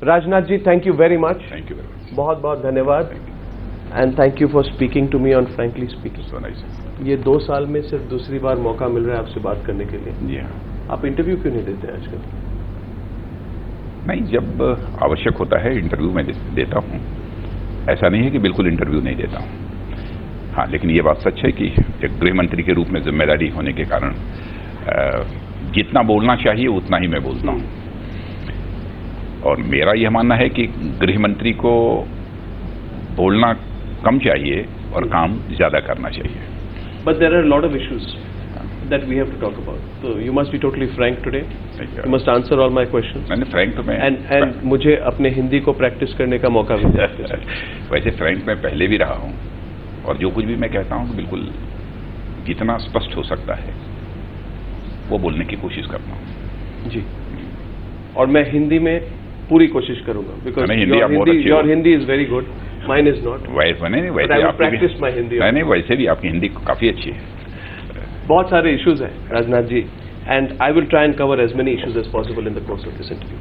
Rajnath ji, thank you very much. Thank you very much. बहुत बहुत धन्यवाद and thank you for speaking to me on frankly speaking. So nice. ये 2 साल में सिर्फ दूसरी बार मौका मिल रहा है आपसे बात करने के लिए। जी हाँ। आप इंटरव्यू क्यों नहीं देते आजकल? नहीं, जब आवश्यक होता है इंटरव्यू मैं देता हूँ। ऐसा नहीं है कि बिल्कुल इंटरव्यू नहीं देता हूँ। हाँ, लेकिन ये बात सच है कि एक गृह मंत्री के रूप में जिम्मेदारी होने के कारण जितना बोलना चाहिए उतना ही मैं बोलता हूँ। और मेरा यह मानना है कि गृह मंत्री को बोलना कम चाहिए और काम ज्यादा करना चाहिए। But there are lot of issues that we have to talk about. So you must be totally frank today. You must answer all my questions. मैंने फ्रैंक तो मैं and मुझे अपने हिंदी को प्रैक्टिस करने का मौका भी दिया। वैसे फ्रैंक मैं पहले भी रहा हूँ और जो कुछ भी मैं कहता हूँ बिल्कुल जितना स्पष्ट हो सकता है वो बोलने की कोशिश करता हूँ। जी, और मैं हिंदी में पूरी कोशिश करूंगा because your Hindi is very good, mine is not. वैसे प्रैक्टिस माई हिंदी। नहीं, वैसे भी आपकी हिंदी काफी अच्छी है। बहुत सारे इश्यूज हैं Rajnath ji, and I will try and cover as many issues as possible in the course of this interview.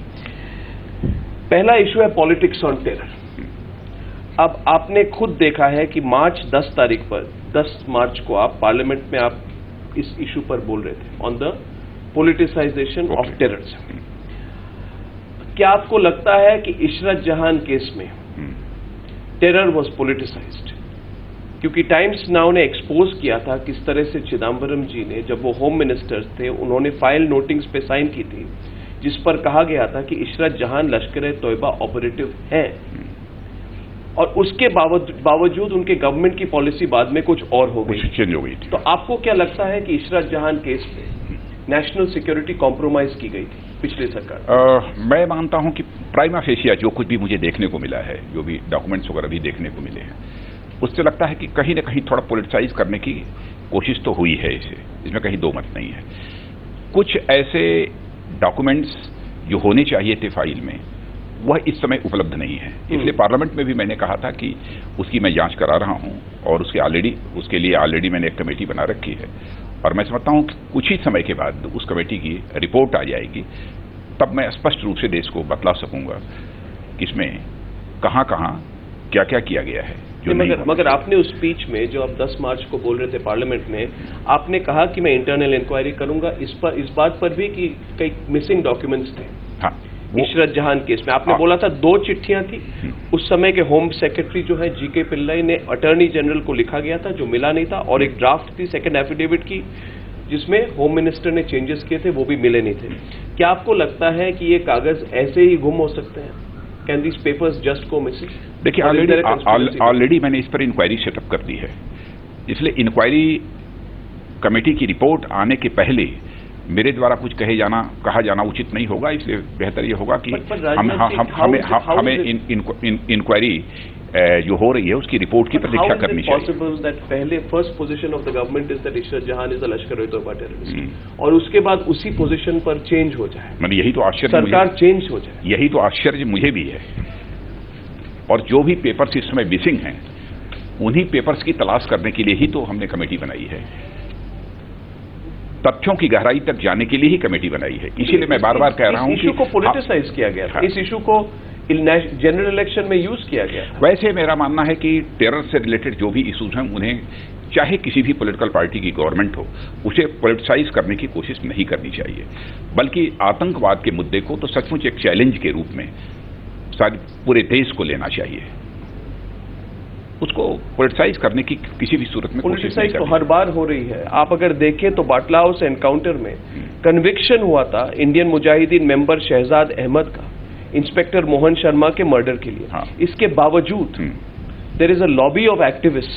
पहला इशू है पॉलिटिक्स ऑन टेरर। अब आपने खुद देखा है कि 10 तारीख पर 10 मार्च को आप पार्लियामेंट में आप इस इशू पर बोल रहे थे on the politicisation of terrorism. क्या आपको लगता है कि इशरत जहान केस में टेरर वॉज पोलिटिसाइज्ड? क्योंकि टाइम्स नाउ ने एक्सपोज किया था किस तरह से चिदम्बरम जी ने, जब वो होम मिनिस्टर थे, उन्होंने फाइल नोटिंग्स पे साइन की थी जिस पर कहा गया था कि इशरत जहान लश्कर-ए-तोयबा ऑपरेटिव हैं, और उसके बावजूद उनके गवर्नमेंट की पॉलिसी बाद में कुछ और हो गई, चेंज हो गई थी। तो आपको क्या लगता है कि इशरत जहान केस में नेशनल सिक्योरिटी कॉम्प्रोमाइज की गई थी पिछले सरकार? मैं मानता हूं कि प्राइमा फेसिया जो कुछ भी मुझे देखने को मिला है, जो भी डॉक्यूमेंट्स वगैरह भी देखने को मिले हैं, उससे लगता है कि कहीं ना कहीं थोड़ा पॉलिटिसाइज करने की कोशिश तो हुई है इसमें कहीं दो मत नहीं है। कुछ ऐसे डॉक्यूमेंट्स जो होने चाहिए थे फाइल में वह इस समय उपलब्ध नहीं है, इसलिए पार्लियामेंट में भी मैंने कहा था कि उसकी मैं जांच करा रहा हूं और उसके लिए ऑलरेडी मैंने एक कमेटी बना रखी है, और मैं समझता हूं कि कुछ ही समय के बाद उस कमेटी की रिपोर्ट आ जाएगी, तब मैं स्पष्ट रूप से देश को बतला सकूंगा कि इसमें कहां क्या क्या किया गया है। मगर आपने उस स्पीच में जो आप 10 मार्च को बोल रहे थे पार्लियामेंट में, आपने कहा कि मैं इंटरनल इंक्वायरी करूंगा इस बात पर भी कि कई मिसिंग डॉक्यूमेंट्स थे। हाँ, इशरत जहान केस में आपने बोला था 2 चिट्ठियां थी, उस समय के होम सेक्रेटरी जो है जीके पिल्लाई ने अटॉर्नी जनरल को लिखा गया था जो मिला नहीं था, और एक ड्राफ्ट थी सेकंड एफिडेविट की जिसमें होम मिनिस्टर ने चेंजेस किए थे, वो भी मिले नहीं थे। क्या आपको लगता है कि ये कागज ऐसे ही गुम हो सकते हैं? Can these papers just go missing? देखिए, ऑलरेडी मैंने इस पर इंक्वायरी सेटअप कर दी है, इसलिए इंक्वायरी कमेटी की रिपोर्ट आने के पहले मेरे द्वारा कुछ कहा जाना उचित नहीं होगा, इसलिए बेहतर ये होगा कि हमें इंक्वायरी जो हो रही है उसकी रिपोर्ट की प्रतीक्षा करनी चाहिए। पहले first position of the government is that Ishrat जहान इज अ लश्कर-ए-तोयबा टेररिस्ट, और उसके बाद उसी पोजीशन पर चेंज हो जाए, मैंने यही तो आश्चर्य, सरकार चेंज हो जाए, यही तो आश्चर्य मुझे भी है। और जो भी पेपर्स इस समय मिसिंग हैं उन्हीं पेपर्स की तलाश करने के लिए ही तो हमने कमेटी बनाई है, तथ्यों की गहराई तक जाने के लिए ही कमेटी बनाई है। इसीलिए मैं बार बार कह रहा हूं कि इशू को पॉलिटिसाइज किया गया था, इस इशू को जनरल इलेक्शन में यूज किया गया। वैसे मेरा मानना है कि टेरर से रिलेटेड जो भी इश्यूज हैं उन्हें चाहे किसी भी पॉलिटिकल पार्टी की गवर्नमेंट हो उसे पॉलिटिसाइज करने की कोशिश नहीं करनी चाहिए, बल्कि आतंकवाद के मुद्दे को तो सचमुच एक चैलेंज के रूप में पूरे देश को लेना चाहिए, उसको पॉलिटिसाइज करने की किसी भी सूरत में कोशिश नहीं करनी। तो हर बार हो रही है। आप अगर देखें तो बाटला हाउस एनकाउंटर में कन्विक्शन हुआ था इंडियन मुजाहिदीन मेंबर शहजाद अहमद का इंस्पेक्टर मोहन शर्मा के मर्डर के लिए। हाँ। इसके बावजूद there is a lobby of activists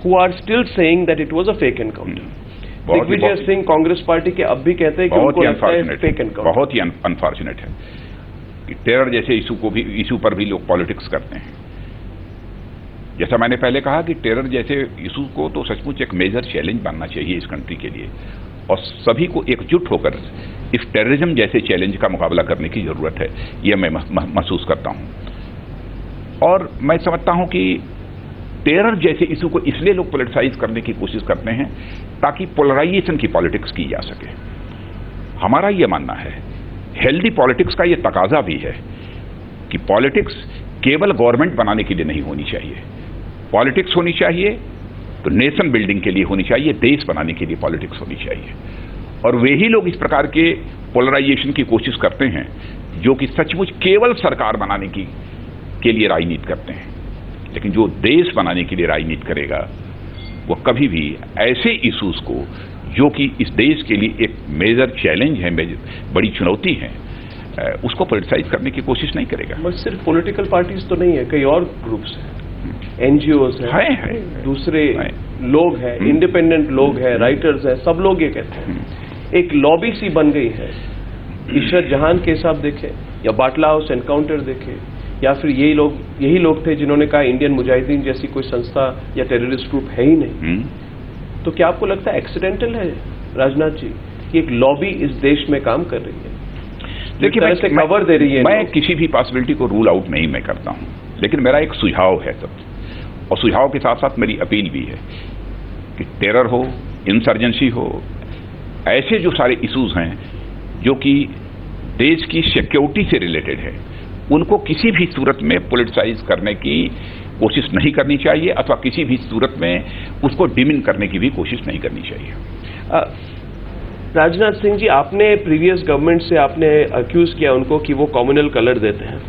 who are still saying that it was a fake encounter. Digvijaya Singh Congress party के अब भी कहते हैं कि उनको लगता है फेक एनकाउंटर। बहुत ही अनफॉर्चुनेट है कि टेरर जैसे इशू पर भी लोग पॉलिटिक्स करते हैं। जैसा मैंने पहले कहा कि टेरर जैसे इशू को तो सचमुच एक मेजर चैलेंज बनना चाहिए इस कंट्री के लिए, और सभी को एकजुट होकर इस टेररिज्म जैसे चैलेंज का मुकाबला करने की जरूरत है, यह मैं महसूस करता हूं। और मैं समझता हूं कि टेरर जैसे इशू को इसलिए लोग पॉलिटिसाइज करने की कोशिश करते हैं ताकि पोलराइजेशन की पॉलिटिक्स की जा सके। हमारा यह मानना है, हेल्दी पॉलिटिक्स का यह तकाजा भी है कि पॉलिटिक्स केवल गवर्नमेंट बनाने के लिए नहीं होनी चाहिए। पॉलिटिक्स होनी चाहिए तो नेशन बिल्डिंग के लिए होनी चाहिए, देश बनाने के लिए पॉलिटिक्स होनी चाहिए। और वे ही लोग इस प्रकार के पोलराइजेशन की कोशिश करते हैं जो कि सचमुच केवल सरकार बनाने के लिए राजनीति करते हैं, लेकिन जो देश बनाने के लिए राजनीति करेगा वो कभी भी ऐसे इश्यूज को जो कि इस देश के लिए एक मेजर चैलेंज है, बड़ी चुनौती है, उसको पॉलिटिसाइज करने की कोशिश नहीं करेगा। बस सिर्फ पॉलिटिकल पार्टीज तो नहीं है, कई और ग्रुप्स हैं, एनजीओज हैं, दूसरे लोग हैं, इंडिपेंडेंट लोग हैं, राइटर्स हैं, सब लोग ये कहते हैं। एक लॉबी सी बन गई है। इशरत जहान केस आप देखें या बाटला हाउस एनकाउंटर देखें, या फिर यही लोग थे जिन्होंने कहा इंडियन मुजाहिदीन जैसी कोई संस्था या टेररिस्ट ग्रुप है ही नहीं। तो क्या आपको लगता है एक्सीडेंटल है राजनाथ जी कि एक लॉबी इस देश में काम कर रही है, देखिए से कवर दे रही है? मैं किसी भी पॉसिबिलिटी को रूल आउट नहीं मैं करता हूं, लेकिन मेरा एक सुझाव है सब, और सुझाव के साथ साथ मेरी अपील भी है कि टेरर हो, इंसर्जेंसी हो, ऐसे जो सारे इश्यूज हैं जो कि देश की सिक्योरिटी से रिलेटेड है, उनको किसी भी सूरत में पॉलिटिसाइज करने की कोशिश नहीं करनी चाहिए, अथवा किसी भी सूरत में उसको डिमिन करने की भी कोशिश नहीं करनी चाहिए। राजनाथ सिंह जी, आपने प्रीवियस गवर्नमेंट से आपने अक्यूज किया उनको कि वो कम्युनल कलर देते हैं।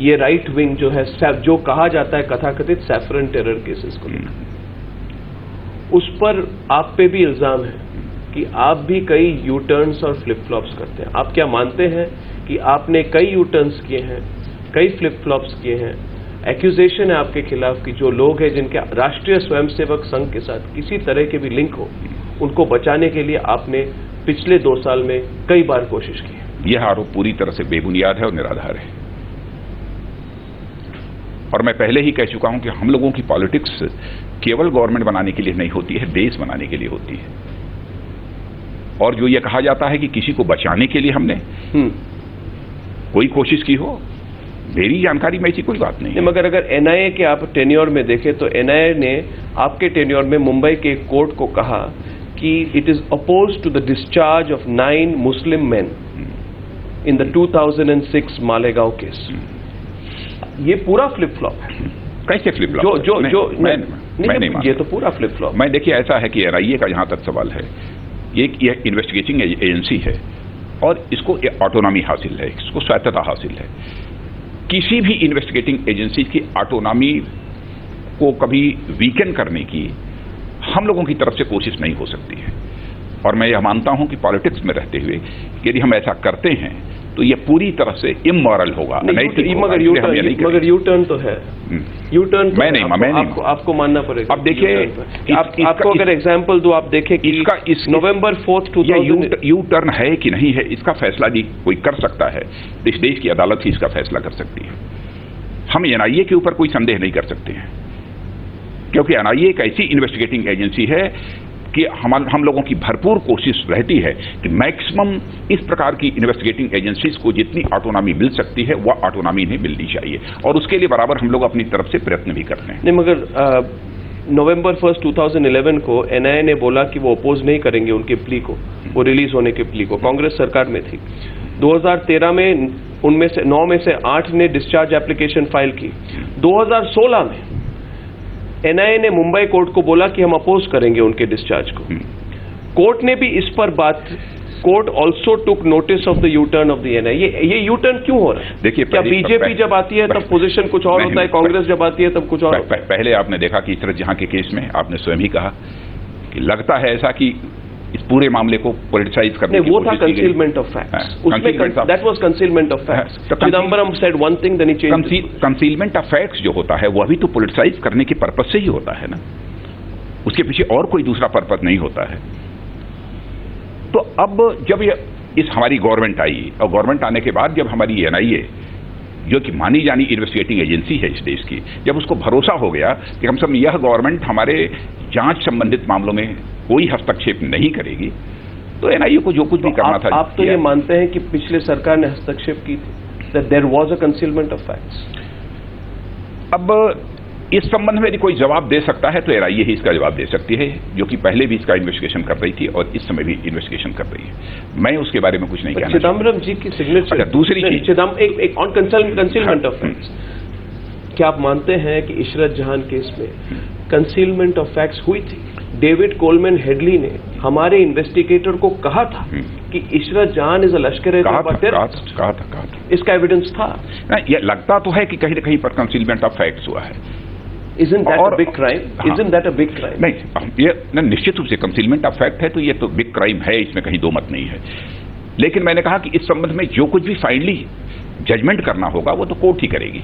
ये राइट विंग जो है, जो कहा जाता है कथाकथित सैफरन टेरर केसेस को लेकर, उस पर आप पे भी इल्जाम है कि आप भी कई यू टर्न्स और फ्लिप फ्लॉप्स करते हैं। आप क्या मानते हैं कि आपने कई यू टर्न्स किए हैं, कई फ्लिप फ्लॉप्स किए हैं? एक्यूजेशन है आपके खिलाफ कि जो लोग हैं जिनके राष्ट्रीय स्वयंसेवक संघ के साथ किसी तरह के भी लिंक हो, उनको बचाने के लिए आपने पिछले 2 साल में कई बार कोशिश की है। यह आरोप पूरी तरह से बेबुनियाद है और निराधार है, और मैं पहले ही कह चुका हूं कि हम लोगों की पॉलिटिक्स केवल गवर्नमेंट बनाने के लिए नहीं होती है, देश बनाने के लिए होती है। और जो यह कहा जाता है कि किसी को बचाने के लिए हमने कोई कोशिश की हो, मेरी जानकारी में ऐसी कोई बात नहीं है। मगर अगर एनआईए के आप टेन्योर में देखें तो एनआईए ने आपके टेन्योर में मुंबई के कोर्ट को कहा कि it is oppose to the discharge of 9 Muslim men in the 2006 Malegaon case. ये पूरा फ्लिप फ्लॉप है। कैसे फ्लिप फ्लॉप? मैं नहीं मानता। ये तो पूरा फ्लिप फ्लॉप। मैं देखिए, ऐसा है कि एनआईए का जहां तक सवाल है, ये इन्वेस्टिगेटिंग एजेंसी है और इसको ऑटोनॉमी हासिल है, इसको स्वायत्तता हासिल है। किसी भी इन्वेस्टिगेटिंग एजेंसी की ऑटोनॉमी को कभी वीकन करने की हम लोगों की तरफ से कोशिश नहीं हो सकती है। और मैं यह मानता हूं कि पॉलिटिक्स में रहते हुए यदि हम ऐसा करते हैं तो यह पूरी तरह से इमोरल होगा, अनैतिक होगा। मगर यू टर्न तो है, यू टर्न मैं नहीं आपको मानना पड़ेगा। अब देखिए, आपको अगर एग्जांपल दो, आप देखें कि इस नवंबर 4, 2000 यू टर्न है कि नहीं है, इसका फैसला भी कोई कर सकता है। इस देश की अदालत ही इसका फैसला कर सकती है। हम एनआईए के ऊपर कोई संदेह नहीं कर सकते हैं, क्योंकि एनआईए एक ऐसी इन्वेस्टिगेटिंग एजेंसी है कि हम लोगों की भरपूर कोशिश रहती है कि मैक्सिमम इस प्रकार की इन्वेस्टिगेटिंग एजेंसीज को जितनी ऑटोनॉमी मिल सकती है वह ऑटोनॉमी इन्हें मिलनी चाहिए, और उसके लिए बराबर हम लोग अपनी तरफ से प्रयत्न भी करते हैं। नहीं, मगर नवंबर 1, 2011 को एनआईए ने बोला कि वो अपोज नहीं करेंगे उनके प्ली को, वो रिलीज होने के प्ली को। कांग्रेस सरकार में थी। 2013 में उनमें से 9 में से 8 ने डिस्चार्ज एप्लीकेशन फाइल की। 2016 में एनआईए ने मुंबई कोर्ट को बोला कि हम अपोज करेंगे उनके डिस्चार्ज को। कोर्ट ने भी इस पर बात, court also took notice of the U turn off the NIA. ये यू टर्न क्यों हो रहा है? देखिए, क्या बीजेपी जब आती है तब पोजीशन कुछ और होता है, कांग्रेस जब आती है तब कुछ और? पहले आपने देखा कि इशरत जहां के केस में आपने स्वयं ही कहा कि लगता है ऐसा कि इस पूरे मामले को पॉलिटिसाइज करने की वो था कंसीलमेंट ऑफ फैक्ट्स। उसमें that was concealment of facts. Chidambaram said one thing, then he changed. Concealment of facts जो होता है वह भी तो पॉलिटिसाइज करने के पर्पस से ही होता है ना, उसके पीछे और कोई दूसरा पर्पस नहीं होता है। तो अब जब इस हमारी गवर्नमेंट आई, और गवर्नमेंट आने के बाद जब हमारी एनआईए जो कि मानी जानी इन्वेस्टिगेटिंग एजेंसी है इस देश की, जब उसको भरोसा हो गया कि कम से कम यह गवर्नमेंट हमारे जांच संबंधित मामलों में कोई हस्तक्षेप नहीं करेगी, तो एनआईए को जो कुछ भी करना था। आप तो ये मानते हैं कि पिछले सरकार ने हस्तक्षेप की थी, that there was a concealment of facts? अब इस संबंध में यदि कोई जवाब दे सकता है तो एनआईए ही इसका जवाब दे सकती है, जो कि पहले भी इसका इन्वेस्टिगेशन कर रही थी और इस समय भी इन्वेस्टिगेशन कर रही है। मैं उसके बारे में कुछ नहीं कहना। चिदम्बरम जी की सिग्नेचर। अच्छा, दूसरी चीज एक ऑन कंसीलमेंट ऑफ फैक्ट्स, क्या आप मानते हैं कि इशरत जहां केस में कंसीलमेंट ऑफ फैक्ट्स हुई थी? डेविड कोलमैन हेडली ने हमारे इन्वेस्टिगेटर को कहा था कि इशरत जहां इज अ लश्कर-ए-तैयबा टेररिस्ट। कहा था। इसका एविडेंस था। ये लगता तो है कि कहीं न कहीं पर कंसीलमेंट ऑफ फैक्ट्स हुआ है। Isn't that a big crime? Isn't that a big crime? नहीं, ये निश्चित रूप से कंसीलमेंट ऑफ फैक्ट है, तो ये तो बिग क्राइम है, इसमें कहीं दो मत नहीं है। लेकिन मैंने कहा कि इस संबंध में जो कुछ भी फाइनली जजमेंट करना होगा वो तो कोर्ट ही करेगी,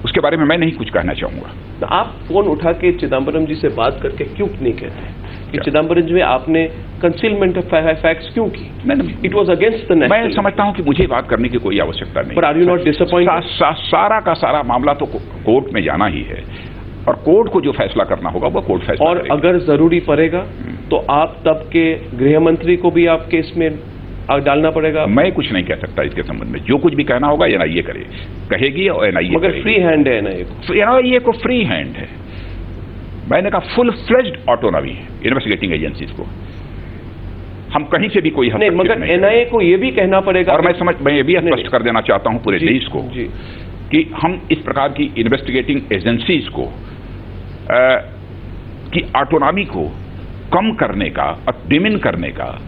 उसके बारे में मैं नहीं कुछ कहना चाहूंगा। तो आप फोन उठा के चिदम्बरम जी से बात करके क्यों नहीं कहते कि चिदम्बरम जी में आपने कंसीलमेंट ऑफ फैक्ट्स क्यों की? It was against the national. मैं समझता हूं कि मुझे बात करने की कोई आवश्यकता नहीं। पर आर यू नॉट डिसअपॉइंटेड? सारा का सारा मामला तो कोर्ट में जाना ही है और कोर्ट को जो फैसला करना होगा वो कोर्ट फैसला और अगर जरूरी पड़ेगा तो आप तब के गृह मंत्री को भी आपके इसमें डालना पड़ेगा। मैं कुछ नहीं कह सकता इसके संबंध में, जो कुछ भी कहना होगा एनआईए कहेगी और एनआईए मगर फ्री हैंड है एनआईए को फ्री हैंड है। मैंने कहा फुल फ्लेज्ड ऑटोनॉमी है इन्वेस्टिगेटिंग एजेंसीज को, हम कहीं से भी कोई नहीं, मगर एनआईए को यह भी कहना पड़ेगा। और मैं ये भी स्पष्ट कर देना चाहता हूं पूरे देश को कि हम इस प्रकार की इन्वेस्टिगेटिंग एजेंसीज को की ऑटोनॉमी को कम करने का और डिमिन करने का,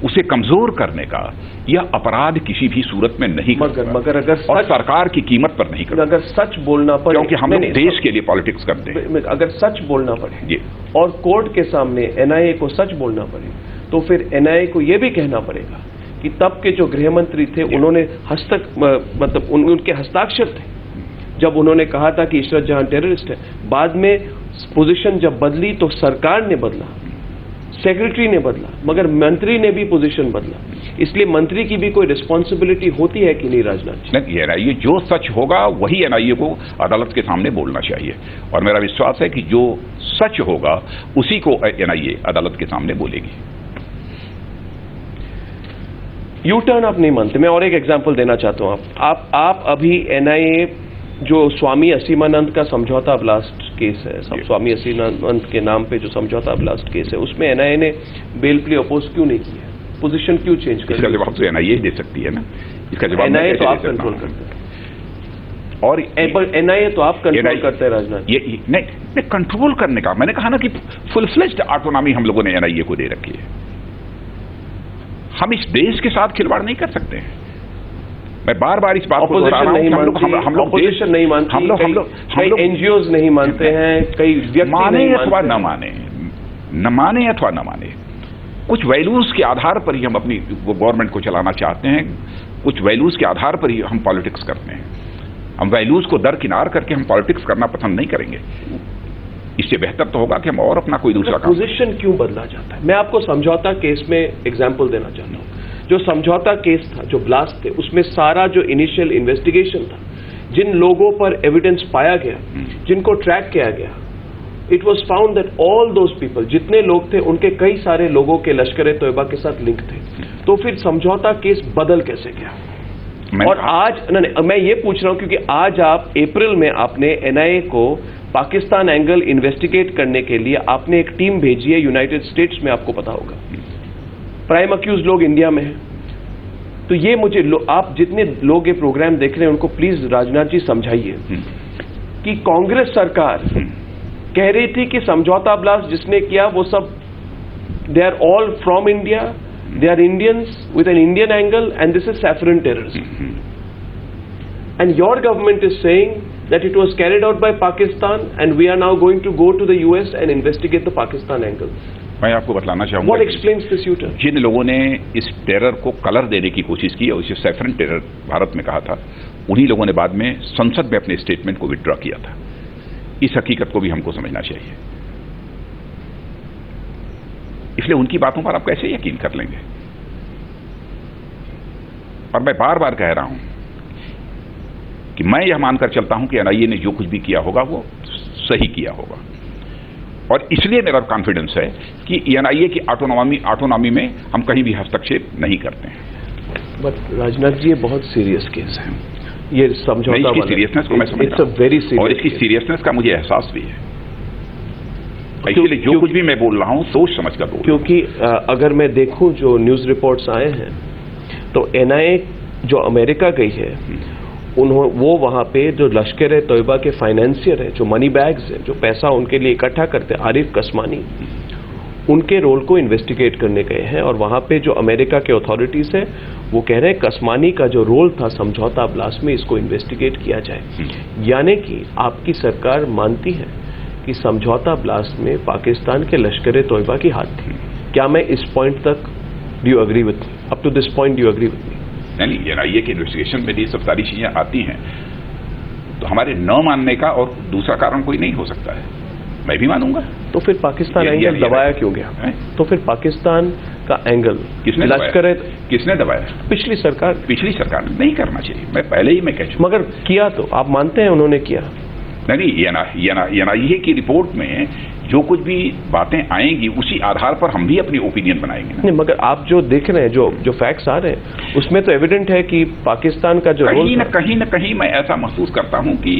उसे कमजोर करने का यह अपराध किसी भी सूरत में नहीं करता, मगर अगर और सरकार की कीमत पर नहीं करता। अगर सच बोलना पड़े, क्योंकि हम लोग देश के लिए पॉलिटिक्स करते हैं। अगर सच बोलना पड़े और कोर्ट के सामने एनआईए को सच बोलना पड़े तो फिर एनआईए को यह भी कहना पड़ेगा कि तब के जो गृह मंत्री थे उन्होंने मतलब उनके हस्ताक्षर थे जब उन्होंने कहा था कि इशरत जहां टेररिस्ट है। बाद में पोजीशन जब बदली तो सरकार ने बदला, सेक्रेटरी ने बदला, मगर मंत्री ने भी पोजीशन बदला। इसलिए मंत्री की भी कोई रिस्पॉन्सिबिलिटी होती है कि नहीं राजनाथ जी? एनआईए जो सच होगा वही एनआईए को अदालत के सामने बोलना चाहिए, और मेरा विश्वास है कि जो सच होगा उसी को एनआईए अदालत के सामने बोलेगी। यू टर्न आप नहीं मानते। मैं और एक एग्जांपल देना चाहता हूं। आप अभी एनआईए जो स्वामी असीमानंद का समझौता ब्लास्ट केस है, स्वामी असीमानंद के नाम पे जो समझौता ब्लास्ट केस है, उसमें एनआईए ने बेल प्ले अपोज क्यों नहीं किया? पोजीशन क्यों चेंज कर? इसका जवाब तो एनआईए दे सकती है ना। इसका जवाब एनआईए तो आप कंट्रोल करते हैं, और एनआईए तो आप कंट्रोल करते हैं राजनाथ। ये नहीं कंट्रोल करने का, मैंने कहा ना कि फुल फ्लेज्ड ऑटोनॉमी हम लोगों ने एनआईए को दे रखी है। हम इस देश के साथ खिलवाड़ नहीं कर सकते हैं। मैं बार बार इस बात को दोहरा रहा हूं। हम लोग ऑपोजिशन नहीं मानती, हम लोग एनजीओज नहीं मानते हैं, कई व्यक्ति माने अथवा न माने, अथवा न माने, कुछ वैल्यूज के आधार पर ही हम अपनी गवर्नमेंट को चलाना चाहते हैं, कुछ वैल्यूज के आधार पर ही हम पॉलिटिक्स करते हैं। हम वैल्यूज को दरकिनार करके हम पॉलिटिक्स करना पसंद नहीं करेंगे। इससे बेहतर तो होगा कि हम और अपना कोई दूसरा काम। पोजीशन क्यों बदला जाता है? मैं आपको समझौता केस में एग्जाम्पल देना चाहता हूं। जो समझौता केस था, जो ब्लास्ट थे, उसमें सारा जो इनिशियल इन्वेस्टिगेशन था, जिन लोगों पर एविडेंस पाया गया, जिनको ट्रैक किया गया, it was found that all those people, जितने लोग थे उनके कई सारे लोगों के लश्कर-ए-तैयबा के साथ लिंक थे। तो फिर समझौता केस बदल कैसे गया? और आज मैं ये पूछ रहा हूं क्योंकि आज आप अप्रैल में आपने एनआईए को पाकिस्तान एंगल इन्वेस्टिगेट करने के लिए आपने एक टीम भेजी है यूनाइटेड स्टेट्स में, आपको पता होगा। प्राइम अक्यूज लोग इंडिया में हैं। तो ये मुझे आप जितने लोग ये प्रोग्राम देख रहे हैं उनको प्लीज राजनाथ जी समझाइए कि कांग्रेस सरकार कह रही थी कि समझौता ब्लास्ट जिसने किया वो सब they are all from India, they are Indians with an Indian angle and this is saffron terrorism, and your government is saying that it was carried out by Pakistan and we are now going to go to the US and investigate the Pakistan angle. मैं आपको बतलाना चाहूंगा What explains this U-turn? जिन लोगों ने इस terror को colour देने की कोशिश की और इसे सैफरन टेरर भारत में कहा था, उन्हीं लोगों ने बाद में संसद में अपने स्टेटमेंट को विथड्रॉ किया था। इस हकीकत को भी हमको समझना चाहिए। इसलिए उनकी बातों पर आप कैसे यकीन कर लेंगे? और मैं बार बार कह रहा हूं कि मैं यह मानकर चलता हूं कि एनआईए ने जो कुछ भी किया होगा वो सही किया होगा, और इसलिए मेरा कॉन्फिडेंस है कि एनआईए की ऑटोनॉमी में हम कहीं भी हस्तक्षेप नहीं करते हैं। बट राजनाथ जी, ये बहुत सीरियस केस है ये समझौता इसकी सीरियसनेस को मैं समझ रहा हूं, वेरी सीरियस, और इसकी सीरियसनेस का मुझे एहसास भी है। इसलिए जो कुछ भी मैं बोल रहा हूं सोच समझ कर बोल, क्योंकि अगर मैं देखूं जो न्यूज रिपोर्ट्स आए हैं तो एनआईए जो अमेरिका गई है वो वहां पे जो लश्कर ए तोयबा के फाइनेंसियर है, जो मनी बैग्स है, जो पैसा उनके लिए इकट्ठा करते हैं, आरिफ कसमानी, उनके रोल को इन्वेस्टिगेट करने गए हैं। और वहां पे जो अमेरिका के अथॉरिटीज है वो कह रहे हैं कसमानी का जो रोल था समझौता ब्लास्ट में, इसको इन्वेस्टिगेट किया जाए। यानी कि आपकी सरकार मानती है कि समझौता ब्लास्ट में पाकिस्तान के लश्कर ए तोयबा की हाथ थी। क्या मैं इस पॉइंट तक, do you agree with me, up to this point do you agree with me? नहीं, एनआईए के इन्वेस्टिगेशन में ये सब सारी चीजें आती हैं, तो हमारे न मानने का और दूसरा कारण कोई नहीं हो सकता है, मैं भी मानूंगा। तो फिर पाकिस्तान एंगल दबाया क्यों गया? तो फिर पाकिस्तान का एंगल किसने दबाया? पिछली सरकार ने नहीं करना चाहिए, मैं पहले ही मैं कह चुका। मगर किया तो आप मानते हैं उन्होंने किया? नहीं, एनआईए की रिपोर्ट में जो कुछ भी बातें आएंगी उसी आधार पर हम भी अपनी ओपिनियन बनाएंगे ना। नहीं, मगर आप जो देख रहे हैं, जो फैक्ट्स आ रहे हैं, उसमें तो एविडेंट है कि पाकिस्तान का जो कहीं न कहीं मैं ऐसा महसूस करता हूं कि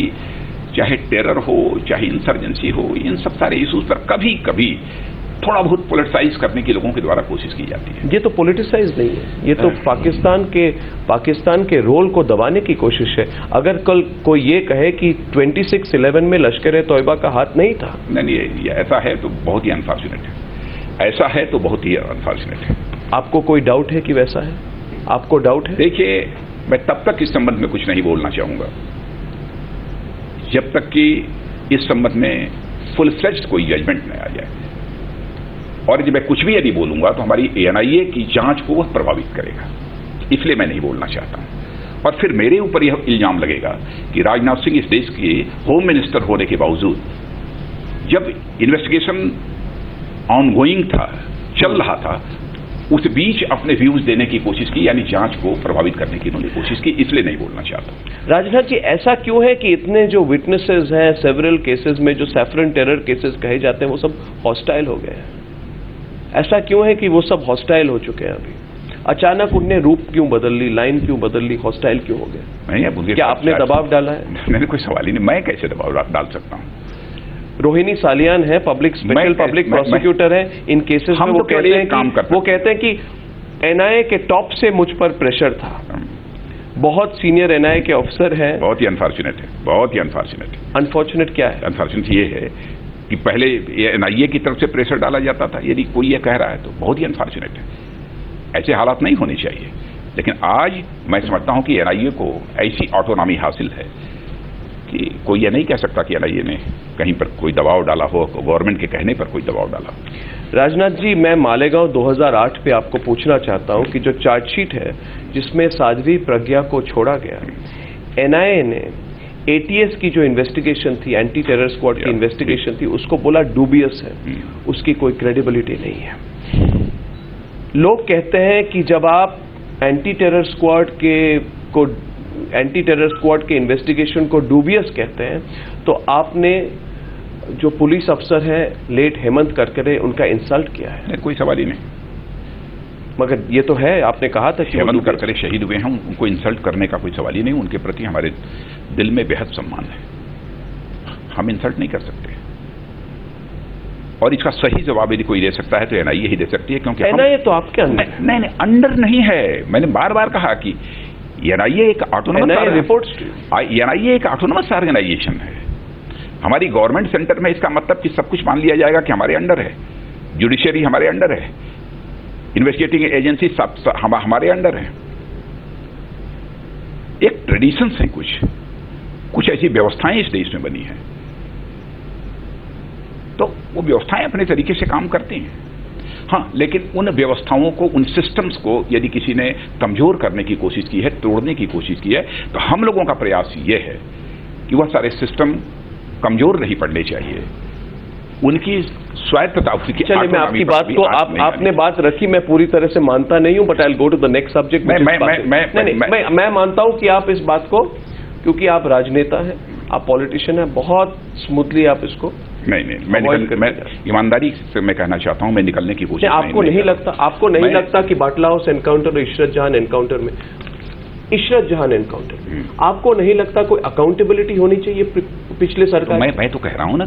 चाहे टेरर हो, चाहे इंसर्जेंसी हो, इन सब सारे इश्यूज पर कभी कभी थोड़ा बहुत पोलिटिसाइज करने की लोगों के द्वारा कोशिश की जाती है। ये तो पोलिटिसाइज नहीं है, ये तो पाकिस्तान के रोल को दबाने की कोशिश है। अगर कल कोई ये कहे कि 26/11 में लश्कर ए तोयबा का हाथ नहीं था, नहीं, ये ऐसा है तो बहुत ही अनफॉर्चुनेट है, ऐसा है तो बहुत ही अनफॉर्चुनेट है। आपको कोई डाउट है कि वैसा है? आपको डाउट है? देखिए, मैं तब तक इस संबंध में कुछ नहीं बोलना चाहूंगा जब तक कि इस संबंध में फुल फ्लेज्ड कोई जजमेंट न आ जाए, और जब मैं कुछ भी यदि बोलूंगा तो हमारी एनआईए की जांच को वह प्रभावित करेगा, इसलिए मैं नहीं बोलना चाहता हूं। और फिर मेरे ऊपर यह इल्जाम लगेगा कि राजनाथ सिंह इस देश के होम मिनिस्टर होने के बावजूद जब इन्वेस्टिगेशन ऑनगोइंग था, चल रहा था, उस बीच अपने व्यूज देने की कोशिश की, यानी जांच को प्रभावित करने की उन्होंने कोशिश की, इसलिए नहीं बोलना चाहता। राजनाथ जी, ऐसा क्यों है कि इतने जो विटनेसेस हैं सेवरल केसेस में, जो सैफरन टेरर केसेस कहे जाते हैं, वो सब हॉस्टाइल हो गए हैं? ऐसा क्यों है कि वो सब हॉस्टाइल हो चुके हैं? अभी अचानक उनने रूप क्यों बदल ली, लाइन क्यों बदल ली, हॉस्टाइल क्यों हो गए? क्या आपने दबाव डाला है? मैंने कोई सवाल ही नहीं, मैं कैसे दबाव डाल सकता हूं? रोहिणी सालियान है, स्पेशल पब्लिक प्रोसिक्यूटर है इन केसेस में। वो कहते हैं कि एनआईए के टॉप से मुझ पर प्रेशर था, बहुत सीनियर एनआईए के अफसर हैं। बहुत ही अनफॉर्चुनेट है, बहुत ही अनफॉर्चुनेट। अनफॉर्चुनेट क्या है? अनफॉर्चुनेट ये है कि पहले एनआईए की तरफ से प्रेशर डाला जाता था, यदि कोई ये कह रहा है तो बहुत ही अनफॉर्चुनेट है, ऐसे हालात नहीं होने चाहिए। लेकिन आज मैं समझता हूं कि एनआईए को ऐसी ऑटोनॉमी हासिल है कि कोई ये नहीं कह सकता कि एनआईए ने कहीं पर कोई दबाव डाला हो, गवर्नमेंट के कहने पर कोई दबाव डाला। राजनाथ जी, मैं मालेगांव 2008 पे आपको पूछना चाहता हूं कि जो चार्जशीट है जिसमें साध्वी प्रज्ञा को छोड़ा गया, एनआईए ने एटीएस की जो इन्वेस्टिगेशन थी, एंटी टेरर स्क्वाड की इन्वेस्टिगेशन थी, उसको बोला डूबियस है, उसकी कोई क्रेडिबिलिटी नहीं है। लोग कहते हैं कि जब आप एंटी टेरर स्क्वाड के इन्वेस्टिगेशन को डूबियस कहते हैं तो आपने जो पुलिस अफसर है लेट हेमंत करकरे, उनका इंसल्ट किया है। कोई सवाल ही नहीं। मगर ये तो है, आपने कहा था कि हेमंत करकरे शहीद हुए हैं, उनको इंसल्ट करने का कोई सवाल ही नहीं। उनके प्रति हमारे दिल में बेहद सम्मान है, हम इंसल्ट नहीं कर सकते। और इसका सही जवाब यदि कोई दे सकता है तो एनआईए ही दे सकती है, क्योंकि एनआईए तो आपके अंदर है। नहीं, अंडर नहीं है। मैंने बार बार कहा कि एनआईए एक ऑटोनोमस ऑर्गेनाइजेशन है। हमारी गवर्नमेंट सेंटर में इसका मतलब कि सब कुछ मान लिया जाएगा कि हमारे अंडर है, जुडिशरी हमारे अंडर है, इन्वेस्टिगेटिंग एजेंसी सब हमारे अंडर है। एक ट्रेडिशंस है, कुछ ऐसी व्यवस्थाएं इस देश में बनी हैं, तो वो व्यवस्थाएं अपने तरीके से काम करती हैं। हाँ, लेकिन उन व्यवस्थाओं को, उन सिस्टम्स को यदि किसी ने कमजोर करने की कोशिश की है, तोड़ने की कोशिश की है, तो हम लोगों का प्रयास ये है कि वह सारे सिस्टम कमजोर नहीं पड़ने चाहिए, उनकी स्वायत्तता। चलिए, मैं आपकी बात को आपने बात रखी, मैं पूरी तरह से मानता नहीं हूं, but I will go to the next subject. मैं मानता हूं कि आप इस बात को, क्योंकि आप राजनेता हैं, आप पॉलिटिशियन हैं, बहुत स्मूथली आप इसको मैं ईमानदारी से मैं कहना चाहता हूं, मैं निकलने की कोशिश आपको नहीं लगता कि बाटला हाउस एनकाउंटर और इशरत जहां एनकाउंटर में इशरत जहान एनकाउंटर, आपको नहीं लगता कोई अकाउंटेबिलिटी होनी चाहिए पिछले सरकार? तो मैं तो कह रहा हूं ना,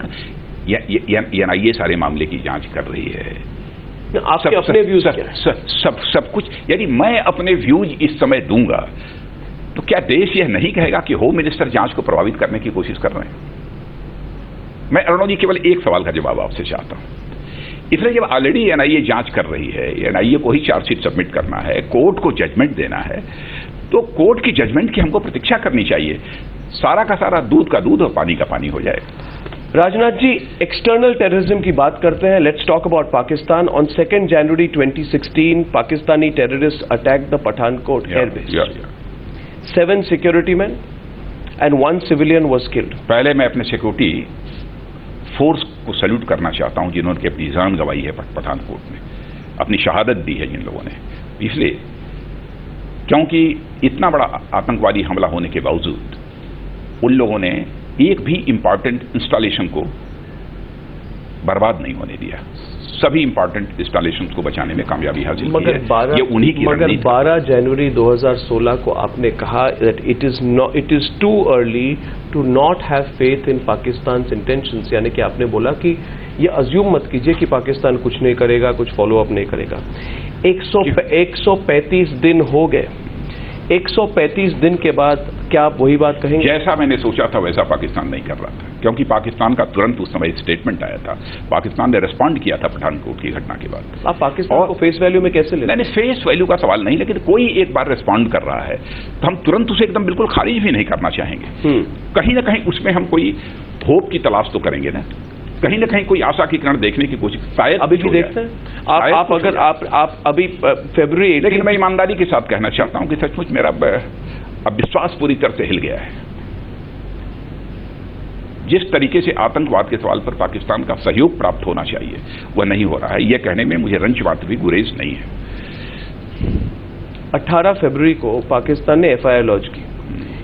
एनआईए सारे मामले की जांच कर रही है। आपके अपने व्यूज क्या है? सब कुछ, यदि मैं अपने व्यूज इस समय दूंगा तो क्या देश यह नहीं कहेगा कि होम मिनिस्टर जांच को प्रभावित करने की कोशिश कर रहे हैं? मैं अरुण जी केवल एक सवाल का जवाब आपसे चाहता हूं। इसलिए जब ऑलरेडी एनआईए जांच कर रही है, एनआईए को ही चार्जशीट सबमिट करना है, कोर्ट को जजमेंट देना है, तो कोर्ट की जजमेंट की हमको प्रतीक्षा करनी चाहिए। सारा का सारा दूध का दूध और पानी का पानी हो जाए। राजनाथ जी, एक्सटर्नल टेररिज्म की बात करते हैं। Let's talk about Pakistan. On 2 January 2016 Pakistani terrorist attack the Pathankot airbase. 7 security man and 1 civilian was killed. पहले मैं अपने सिक्योरिटी फोर्स को सैल्यूट करना चाहता हूं जिन्होंने अपनी जान गंवाई है पठानकोट में, अपनी शहादत दी है जिन लोगों ने। इसलिए क्योंकि इतना बड़ा आतंकवादी हमला होने के बावजूद उन लोगों ने एक भी इंपॉर्टेंट इंस्टॉलेशन को बर्बाद नहीं होने दिया। सभी इंपॉर्टेंट इंस्टॉलेशन को बचाने में कामयाबी हासिल की है। ये उन्हीं की मगर 12 जनवरी 2016 को आपने कहा that it is too early to not have faith in Pakistan's intentions, यानी कि आपने बोला कि ये अज्यूम मत कीजिए कि पाकिस्तान कुछ नहीं करेगा, कुछ फॉलो अप नहीं करेगा। 135 दिन हो गए। 135 दिन के बाद क्या आप वही बात कहेंगे? जैसा मैंने सोचा था वैसा पाकिस्तान नहीं कर रहा था, क्योंकि पाकिस्तान का तुरंत उस समय स्टेटमेंट आया था। पाकिस्तान ने रिस्पॉन्ड किया था पठानकोट की घटना के बाद। आप पाकिस्तान को फेस वैल्यू में कैसे ले? नहीं, फेस वैल्यू का सवाल नहीं, लेकिन कोई एक बार रिस्पॉन्ड कर रहा है तो हम तुरंत उसे एकदम बिल्कुल खारिज भी नहीं करना चाहेंगे। कहीं ना कहीं उसमें हम कोई होप की तलाश तो करेंगे ना, कहीं ना कहीं कोई आशा की किरण देखने की कोशिश। शायद अभी भी देखते हैं आप अगर आप अभी फरवरी, लेकिन मैं ईमानदारी के साथ कहना चाहता हूं कि सचमुच मेरा अब विश्वास पूरी तरह से हिल गया है। जिस तरीके से आतंकवाद के सवाल पर पाकिस्तान का सहयोग प्राप्त होना चाहिए वह नहीं हो रहा है। यह कहने में मुझे रंच बात भी गुरेज नहीं है। 18 फरवरी को पाकिस्तान ने एफआईआर लॉन्च की।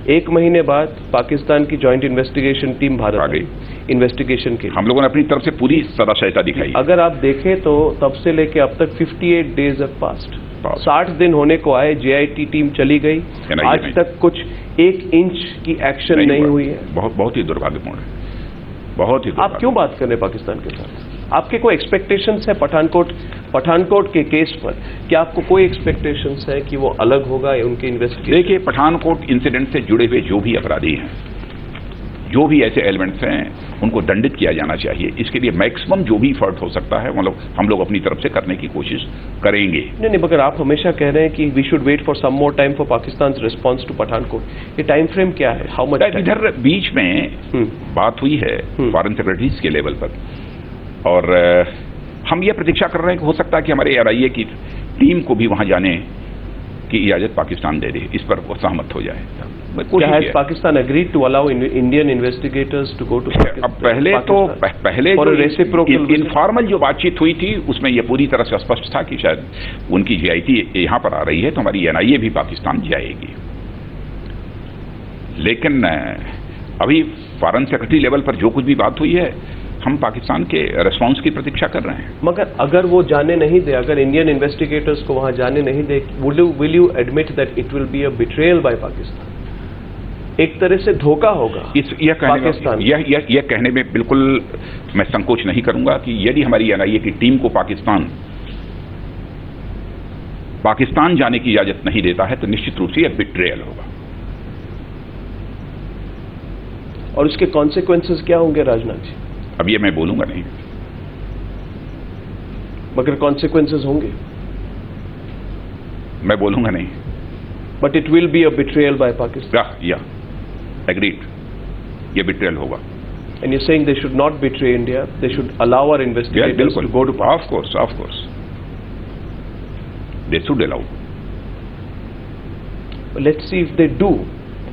1 महीने बाद पाकिस्तान की जॉइंट इन्वेस्टिगेशन टीम भारत आ गई इन्वेस्टिगेशन के लिए। हम लोगों ने अपनी तरफ से पूरी सदाशयता दिखाई। अगर आप देखें तो तब से लेके अब तक 58 डेज हैव पास्ड। 60 दिन होने को आए, जेआईटी टीम चली गई, आज तक कुछ 1 इंच की एक्शन नहीं हुई है। बहुत ही दुर्भाग्यपूर्ण है, बहुत ही। आप क्यों बात कर रहे हैं पाकिस्तान के साथ? आपके कोई एक्सपेक्टेशंस है पठानकोट के केस पर? क्या आपको कोई एक्सपेक्टेशंस है कि वो अलग होगा या उनके इन्वेस्टिगेशन? देखिए, पठानकोट इंसिडेंट से जुड़े हुए जो भी अपराधी हैं, जो भी ऐसे एलिमेंट्स हैं, उनको दंडित किया जाना चाहिए। इसके लिए मैक्सिमम जो भी एफर्ट हो सकता है मतलब हम लोग अपनी तरफ से करने की कोशिश करेंगे। नहीं, मगर आप हमेशा कह रहे हैं कि we should wait for some more time for Pakistan response to Pathankot. ये टाइम फ्रेम क्या है? How much? इधर बीच में बात हुई है फॉरेन सेक्रेटरीज के लेवल पर, और हम ये प्रतीक्षा कर रहे हैं कि हो सकता है कि हमारे एनआईए की टीम को भी वहां जाने की इजाजत पाकिस्तान दे दे, इस पर वो सहमत हो जाए। Has Pakistan agreed to allow Indian investigators to go to Pakistan? अब पहले जो इनफॉर्मल जो बातचीत हुई थी उसमें यह पूरी तरह से स्पष्ट था कि शायद उनकी जीआईटी यहां पर आ रही है तो हमारी एनआईए भी पाकिस्तान जाएगी। लेकिन अभी फॉरेन सेक्रेटरी लेवल पर जो कुछ भी बात हुई है, हम पाकिस्तान के रिस्पॉन्स की प्रतीक्षा कर रहे हैं। मगर अगर वो जाने नहीं दे, अगर इंडियन इन्वेस्टिगेटर्स को वहां जाने नहीं दे, will you admit that it will be a betrayal by Pakistan? एक तरह से धोखा होगा पाकिस्तान। यह कहने में बिल्कुल मैं संकोच नहीं करूंगा कि यदि हमारी एनआईए की टीम को पाकिस्तान जाने की इजाजत नहीं देता है तो निश्चित रूप से यह बिट्रेयल होगा। और इसके कॉन्सिक्वेंसेस क्या होंगे राजनाथ जी? अब ये मैं बोलूंगा नहीं, मगर कॉन्सिक्वेंसेस होंगे। मैं बोलूंगा नहीं, but it will be a betrayal by Pakistan. या एग्रीड, ये बिट्रेयल होगा। And you saying they should not betray India, they should allow our investigators to go to. Of course they should allow. Let's see if they do.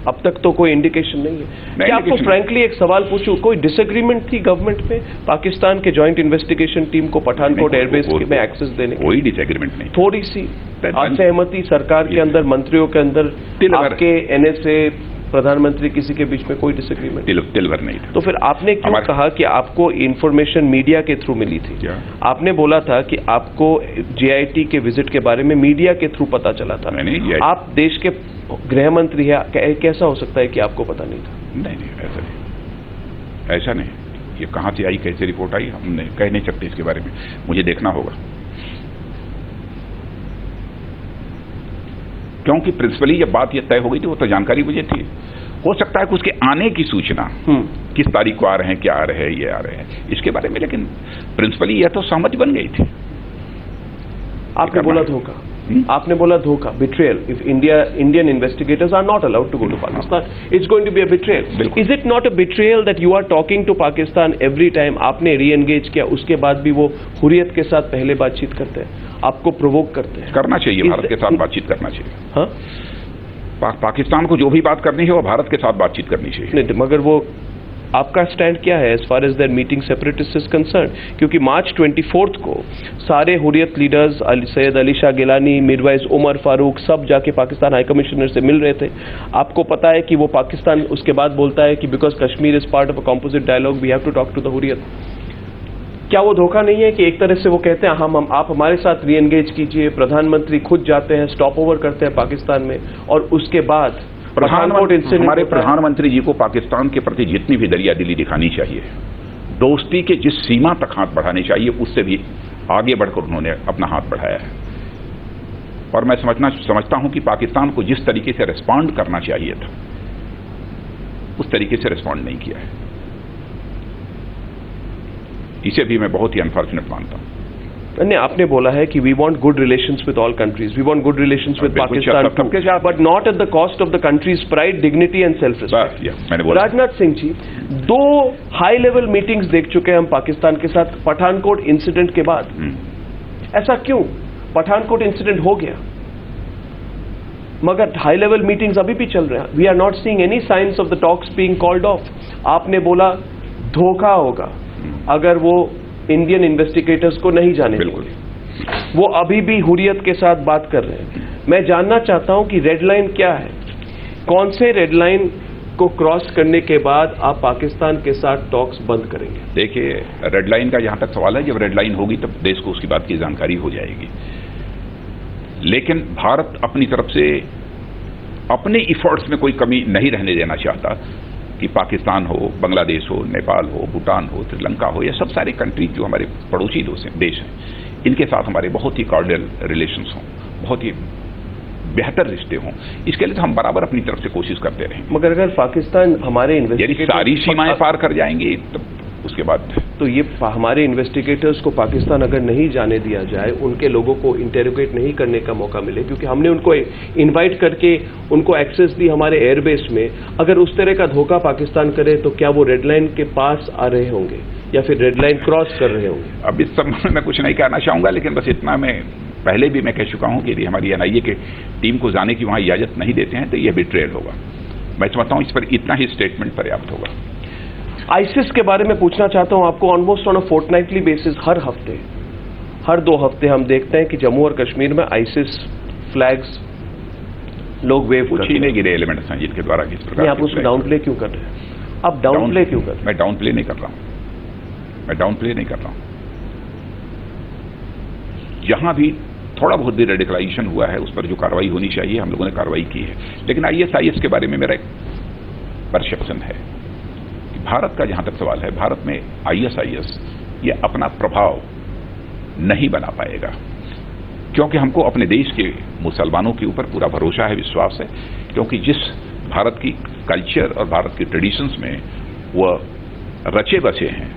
अब तक तो कोई indication नहीं है। क्या आपको फ्रैंकली एक सवाल पूछूं, कोई डिसएग्रीमेंट थी गवर्नमेंट में पाकिस्तान के जॉइंट इन्वेस्टिगेशन टीम को पठानकोट एयरबेस में एक्सेस देने? कोई डिसएग्रीमेंट नहीं, थोड़ी सी असहमति सरकार के अंदर, मंत्रियों के अंदर, आपके एनएसए प्रधानमंत्री किसी के बीच में कोई डिसएग्रीमेंट? तिल भर नहीं था। तो फिर आपने क्यों कहा कि आपको इंफॉर्मेशन मीडिया के थ्रू मिली थी? क्या? आपने बोला था कि आपको JIT के विजिट के बारे में मीडिया के थ्रू पता चला था। नहीं, आप देश के गृह मंत्री है, कैसा हो सकता है कि आपको पता नहीं था? नहीं, ऐसा नहीं, ऐसा नहीं। ये कहां से आई, कैसे रिपोर्ट आई, हम कह नहीं सकते इसके बारे में, मुझे देखना होगा। क्योंकि प्रिंसिपली जब बात ये तय हो गई थी, वो तो जानकारी मुझे थी। हो सकता है कि उसके आने की सूचना किस तारीख को आ रहे हैं, क्या आ रहे हैं, ये आ रहे हैं, इसके बारे में, लेकिन प्रिंसिपली यह तो सहमति बन गई थी। आपने बोला धोखा, आपने बोला धोखा, betrayal. If Indian investigators are not allowed to go to Pakistan, it's going to be a betrayal. Is it not a betrayal that you are talking to Pakistan every time? आपने री-एंगेज किया, उसके बाद भी वो हुर्रियत के साथ पहले बातचीत करते हैं, आपको प्रोवोक करते हैं। करना चाहिए, भारत के साथ बातचीत करना चाहिए। हाँ, पाकिस्तान को जो भी बात करनी है वो भारत के साथ बातचीत करनी चाहिए। नहीं, मगर वो आपका स्टैंड क्या है as far as their meeting separatist is concern? क्योंकि मार्च 24 को सारे हुर्रियत लीडर्स सैयद अली शाह गिलानी, मिरवाइज उमर फारूक सब जाके पाकिस्तान हाई कमिश्नर से मिल रहे थे। आपको पता है कि वो पाकिस्तान उसके बाद बोलता है कि because Kashmir is part of a composite dialogue we have to talk to the Hurriyat. क्या वो धोखा नहीं है कि एक तरह से वो कहते हैं हम आप हमारे साथ री एंगेज कीजिए, प्रधानमंत्री खुद जाते हैं, स्टॉप ओवर करते हैं पाकिस्तान में, और उसके बाद हमारे प्रधानमंत्री जी को पाकिस्तान के प्रति जितनी भी दरियादिली दिखानी चाहिए, दोस्ती के जिस सीमा तक हाथ बढ़ाने चाहिए, उससे भी आगे बढ़कर उन्होंने अपना हाथ बढ़ाया है। और मैं समझता हूं कि पाकिस्तान को जिस तरीके से रिस्पॉन्ड करना चाहिए था, उस तरीके से रिस्पॉन्ड नहीं किया है। इसे भी मैं बहुत ही अनफॉर्चुनेट मानता हूं। नहीं, आपने बोला है कि we want good relations with all countries, we want good relations with Pakistan, but not at the cost of the country's pride, dignity and self respect. Rajnath Singh ji, 2 high level meetings देख चुके हैं हम पाकिस्तान के साथ पठानकोट इंसिडेंट के बाद। ऐसा क्यों? पठानकोट इंसिडेंट हो गया, मगर हाई लेवल मीटिंग्स अभी भी चल रहे हैं। We are not seeing any signs of the talks being called off. आपने बोला धोखा होगा अगर वो इंडियन इन्वेस्टिगेटर्स को नहीं जाने देंगे। वो अभी भी हुर्रियत के साथ बात कर रहे हैं। मैं जानना चाहता हूं कि रेड लाइन क्या है, कौन से रेड लाइन को क्रॉस करने के बाद आप पाकिस्तान के साथ टॉक्स बंद करेंगे? देखिए, रेड लाइन का जहां तक सवाल है, जब रेड लाइन होगी तब देश को उसकी बात की जानकारी हो जाएगी। लेकिन भारत अपनी तरफ से अपने इफर्ट्स में कोई कमी नहीं रहने देना चाहता कि पाकिस्तान हो, बांग्लादेश हो, नेपाल हो, भूटान हो, श्रीलंका हो, ये सब सारे कंट्रीज जो हमारे पड़ोसी देश हैं, इनके साथ हमारे बहुत ही कॉर्डियल रिलेशंस हों, बहुत ही बेहतर रिश्ते हों। इसके लिए तो हम बराबर अपनी तरफ से कोशिश करते रहें। मगर अगर पाकिस्तान हमारे यदि सारी सीमाएं पार कर जाएंगी तो उसके बाद तो ये हमारे इन्वेस्टिगेटर्स को पाकिस्तान अगर नहीं जाने दिया जाए, उनके लोगों को इंटेरोगेट नहीं करने का मौका मिले, क्योंकि हमने उनको इनवाइट करके उनको एक्सेस दी हमारे एयरबेस में, अगर उस तरह का धोखा पाकिस्तान करे तो क्या वो रेड लाइन के पास आ रहे होंगे या फिर रेड लाइन क्रॉस कर रहे होंगे? अब इस संबंध में कुछ नहीं कहना चाहूंगा, लेकिन बस इतना मैं पहले भी मैं कह चुका हूं कि यदि हमारी NIA के टीम को जाने की वहां इजाजत नहीं देते हैं तो यह बिट्रेयल होगा। मैं समझता हूं इस पर इतना ही स्टेटमेंट पर्याप्त होगा। आईसिस के बारे में पूछना चाहता हूं आपको। Almost on a fortnightly basis हर हफ्ते, हर 2 हफ्ते हम देखते हैं कि जम्मू और कश्मीर में आईसिस फ्लैग्स लोग वेव कुछ ही नहीं गिरे एलिमेंट्स हैं जिनके द्वारा किस प्रकार आप उसको डाउन प्ले क्यों कर रहे हैं? आप डाउन प्ले क्यों कर रहे हैं? मैं डाउन प्ले नहीं कर रहा हूं, मैं डाउन प्ले नहीं कर रहा हूं। जहां भी थोड़ा बहुत भी रेडिकलाइजेशन हुआ है उस पर जो कार्रवाई होनी चाहिए हम लोगों ने कार्रवाई की है। लेकिन ISIS के बारे में मेरा एक परसेप्शन है कि भारत का जहां तक सवाल है, भारत में ISIS ये अपना प्रभाव नहीं बना पाएगा, क्योंकि हमको अपने देश के मुसलमानों के ऊपर पूरा भरोसा है, विश्वास है, क्योंकि जिस भारत की कल्चर और भारत की ट्रेडिशंस में वह रचे बसे हैं,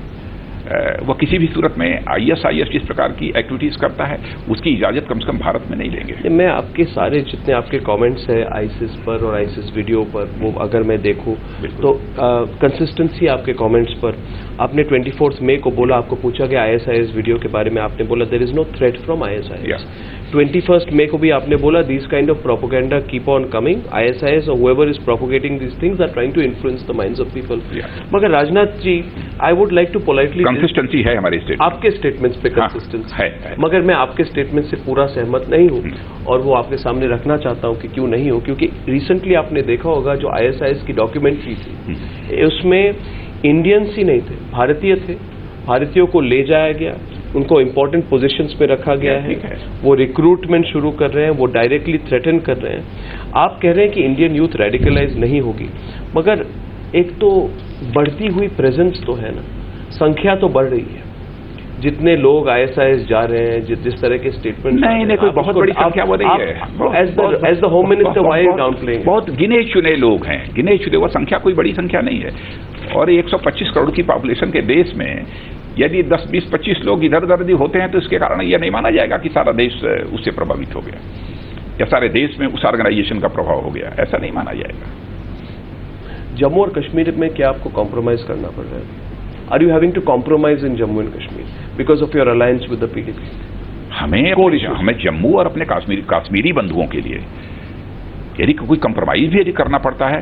वह किसी भी सूरत में ISIS जिस प्रकार की एक्टिविटीज करता है उसकी इजाजत कम से कम भारत में नहीं लेंगे। मैं आपके सारे जितने आपके कमेंट्स है आईसिस पर और आईसिस वीडियो पर, वो अगर मैं देखूं तो कंसिस्टेंसी आपके कमेंट्स पर। आपने 24 मई को बोला, आपको पूछा गया ISIS वीडियो के बारे में, आपने बोला there is no threat from ISIS। 21 मई को भी आपने बोला this kind of propaganda keep on coming, ISIS और whoever is propagating these things are trying to influence the minds of people। मगर Rajnath ji, I would like to politely, consistency है हमारे state, आपके स्टेटमेंट्स पे कंसिस्टेंसी है, मगर मैं आपके स्टेटमेंट से पूरा सहमत नहीं हूं और वो आपके सामने रखना चाहता हूं कि क्यों नहीं हो, क्योंकि रिसेंटली आपने देखा होगा जो ISIS की डॉक्यूमेंट्री थी उसमें इंडियंस ही नहीं थे, भारतीय थे, भारतीयों को ले जाया गया, उनको इंपॉर्टेंट पोजीशंस पे रखा गया है, वो रिक्रूटमेंट शुरू कर रहे हैं, वो डायरेक्टली थ्रेटन कर रहे हैं। आप कह रहे हैं कि इंडियन यूथ रेडिकलाइज नहीं होगी, मगर एक तो बढ़ती हुई प्रेजेंस तो है ना, संख्या तो बढ़ रही है, जितने लोग ISIS जा रहे हैं, जिस तरह के स्टेटमेंट, नहीं कोई बहुत बड़ी संख्या हो रही है। As the home minister why downplaying, बहुत गिने चुने लोग हैं, गिने चुने, वो संख्या कोई बड़ी संख्या नहीं है। और 125 करोड़ की पॉपुलेशन के देश में यदि 10, 20, 25 लोग इधर उधर होते हैं तो इसके कारण यह नहीं माना जाएगा कि सारा देश उससे प्रभावित हो गया या सारे देश में उस ऑर्गेनाइजेशन का प्रभाव हो गया, ऐसा नहीं माना जाएगा। जम्मू और कश्मीर में क्या आपको कॉम्प्रोमाइज करना पड़ रहा है? Are you having to compromise in Jammu and Kashmir because of your alliance with the PDP? हमें जम्मू और अपने कश्मीरी बंधुओं के लिए यदि कोई कंप्रोमाइज भी यदि करना पड़ता है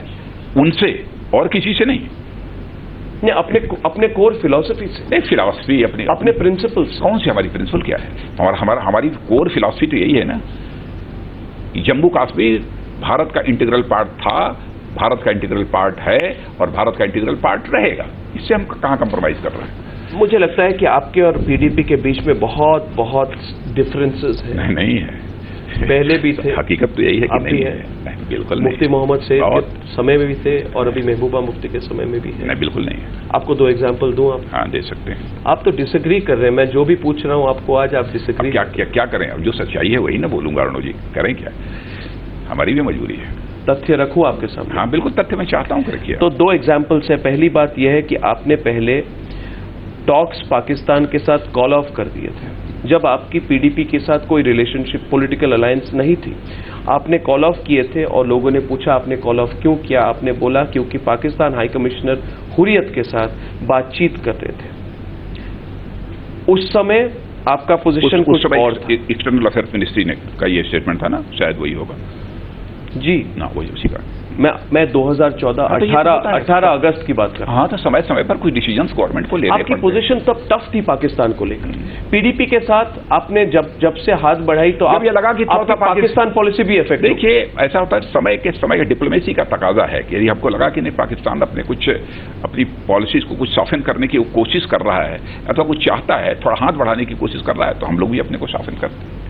उनसे और किसी से नहीं, अपने कोर फिलॉसफी से, नहीं फिलॉसफी अपने प्रिंसिपल्स। कौन सी हमारी प्रिंसिपल क्या है? हमारी कोर फिलॉसफी तो यही है ना, जम्मू कश्मीर भारत का इंटीग्रल पार्ट था, भारत का इंटीग्रल पार्ट है और भारत का इंटीग्रल पार्ट रहेगा। इससे हम कहाँ कंप्रोमाइज कर रहे हैं? मुझे लगता है कि आपके और PDP के बीच में बहुत बहुत डिफरेंस है। नहीं है, पहले भी थे, हकीकत तो यही है कि नहीं है, बिल्कुल मुफ्ती मोहम्मद सैयद के समय में भी थे और अभी महबूबा मुफ्ती के समय में भी है। नहीं, बिल्कुल नहीं है। आपको 2 एग्जांपल दूं आप? हाँ, दे सकते हैं। आप तो डिसएग्री कर रहे हैं, मैं जो भी पूछ रहा हूं आपको आज आप डिसएग्री। क्या करें? अब जो सच्चाई है वही ना बोलूंगा अरुण जी, करें क्या, हमारी भी मजबूरी है। तथ्य रखूं आपके सामने? हाँ बिल्कुल, तथ्य मैं चाहता हूं कि रखिए। तो 2 एग्जाम्पल्स है। पहली बात यह है कि आपने पहले टॉक्स पाकिस्तान के साथ कॉल ऑफ कर दिए थे जब आपकी PDP के साथ कोई रिलेशनशिप, पॉलिटिकल अलायंस नहीं थी। आपने कॉल ऑफ किए थे और लोगों ने पूछा आपने कॉल ऑफ क्यों किया? आपने बोला क्योंकि पाकिस्तान हाई कमिश्नर हुर्रियत के साथ बातचीत कर रहे थे। उस समय आपका पोजीशन कुछ और था। एक्सटर्नल अफेयर्स मिनिस्ट्री ने का ये स्टेटमेंट था ना, शायद वही होगा जी ना, वही उसी का। मैं 2014 18 अगस्त की बात कर रहा हूं। हाँ, तो समय समय पर कोई डिसीजंस गवर्नमेंट को लेने आपकी पोजीशन तब टफ थी पाकिस्तान को लेकर। PDP के साथ आपने जब से हाथ बढ़ाई तो आप लगा कि पाकिस्तान पॉलिसी भी इफेक्ट। देखिए, ऐसा होता है समय के डिप्लोमेसी का तकाजा है कि यदि हमको लगा कि नहीं पाकिस्तान अपनी पॉलिसीज को कुछ सॉफ्टन करने की कोशिश कर रहा है अथवा कुछ चाहता है, थोड़ा हाथ बढ़ाने की कोशिश कर रहा है, तो हम लोग भी अपने को सॉफ्टन करते हैं।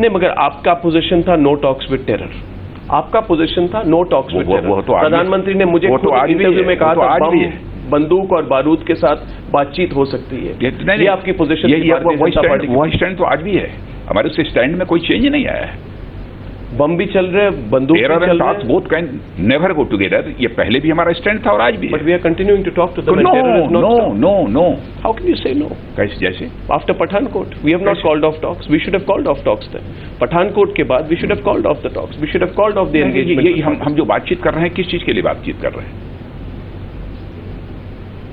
नहीं, मगर आपका पोजीशन था नो टॉक्स विद टेरर। आपका पोजीशन था नो टॉक्स विद टेरर। प्रधानमंत्री ने मुझे इंटरव्यू में कहा था बंदूक और बारूद के साथ बातचीत हो सकती है। ये आपकी पोजीशन थी। वह स्टैंड तो आज भी है हमारे, उस स्टैंड में कोई चेंज नहीं आया है। बम भी चल रहे हैं, बंदूक भी चल रहे हैं। Both can never go together. ये पहले भी हमारा स्टैंड था और आज भी। But we are continuing to talk to them. No. How can you say no? जैसे after Pathankot we have not called off talks. We should have called off talks then. Pathankot के बाद we should have called off the talks. We should have called off the engagement. हम जो बातचीत कर रहे हैं, किस चीज के लिए बातचीत कर रहे हैं?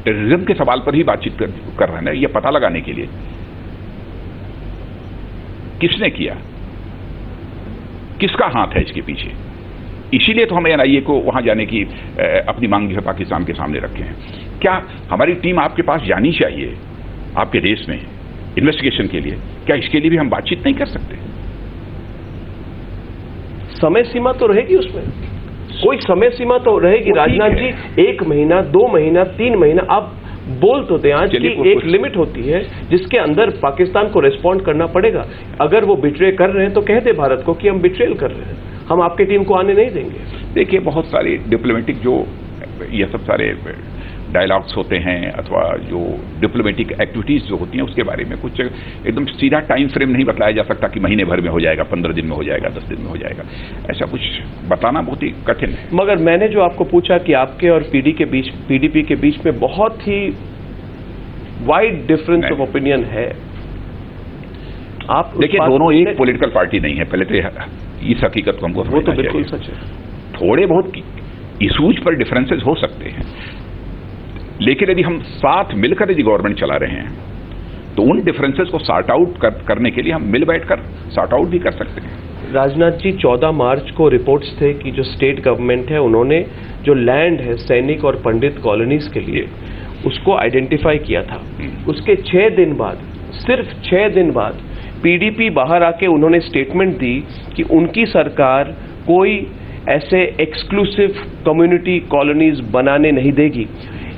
टेररिज्म के सवाल पर ही बातचीत कर रहे हैं ना, ये पता लगाने के लिए किसने किया, किसका हाथ है इसके पीछे। इसीलिए तो हमें NIA को वहां जाने की अपनी मांग जो है पाकिस्तान के सामने रखे हैं। क्या हमारी टीम आपके पास जानी चाहिए आपके देश में इन्वेस्टिगेशन के लिए? क्या इसके लिए भी हम बातचीत नहीं कर सकते? समय सीमा तो रहेगी, उसमें कोई समय सीमा तो रहेगी। राजनाथ जी 1 महीना, 2 महीना, 3 महीना आप बोल तो दें आज की एक लिमिट होती है जिसके अंदर पाकिस्तान को रिस्पॉन्ड करना पड़ेगा। अगर वो बिट्रे कर रहे हैं तो कह दे भारत को कि हम बिट्रेल कर रहे हैं, हम आपकी टीम को आने नहीं देंगे। देखिए, बहुत सारे डिप्लोमेटिक जो ये सब सारे डायलॉग्स होते हैं अथवा जो डिप्लोमेटिक एक्टिविटीज जो होती हैं उसके बारे में कुछ एकदम सीधा टाइम फ्रेम नहीं बताया जा सकता कि महीने भर में हो जाएगा, 15 दिन में हो जाएगा, 10 दिन में हो जाएगा। ऐसा कुछ बताना बहुत ही कठिन है। मगर मैंने जो आपको पूछा कि आपके और PDP के बीच में बहुत ही वाइड डिफरेंस ऑफ ओपिनियन है। आप देखिए, दोनों एक पॉलिटिकल पार्टी नहीं है, पहले तो इस हकीकत को हमको वो तो बिल्कुल सच है। थोड़े बहुत इशूज पर डिफरेंसेस हो सकते हैं, लेकिन यदि हम साथ मिलकर यदि गवर्नमेंट चला रहे हैं तो उन डिफरेंसेस को सॉर्ट आउट करने के लिए हम मिल बैठकर सॉर्ट आउट भी कर सकते हैं। राजनाथ जी, 14 मार्च को रिपोर्ट्स थे कि जो स्टेट गवर्नमेंट है उन्होंने जो लैंड है सैनिक और पंडित कॉलोनीज के लिए उसको आइडेंटिफाई किया था। उसके 6 दिन बाद, सिर्फ 6 दिन बाद पीडीपी बाहर आके उन्होंने स्टेटमेंट दी कि उनकी सरकार कोई ऐसे एक्सक्लूसिव कम्युनिटी कॉलोनीज बनाने नहीं देगी।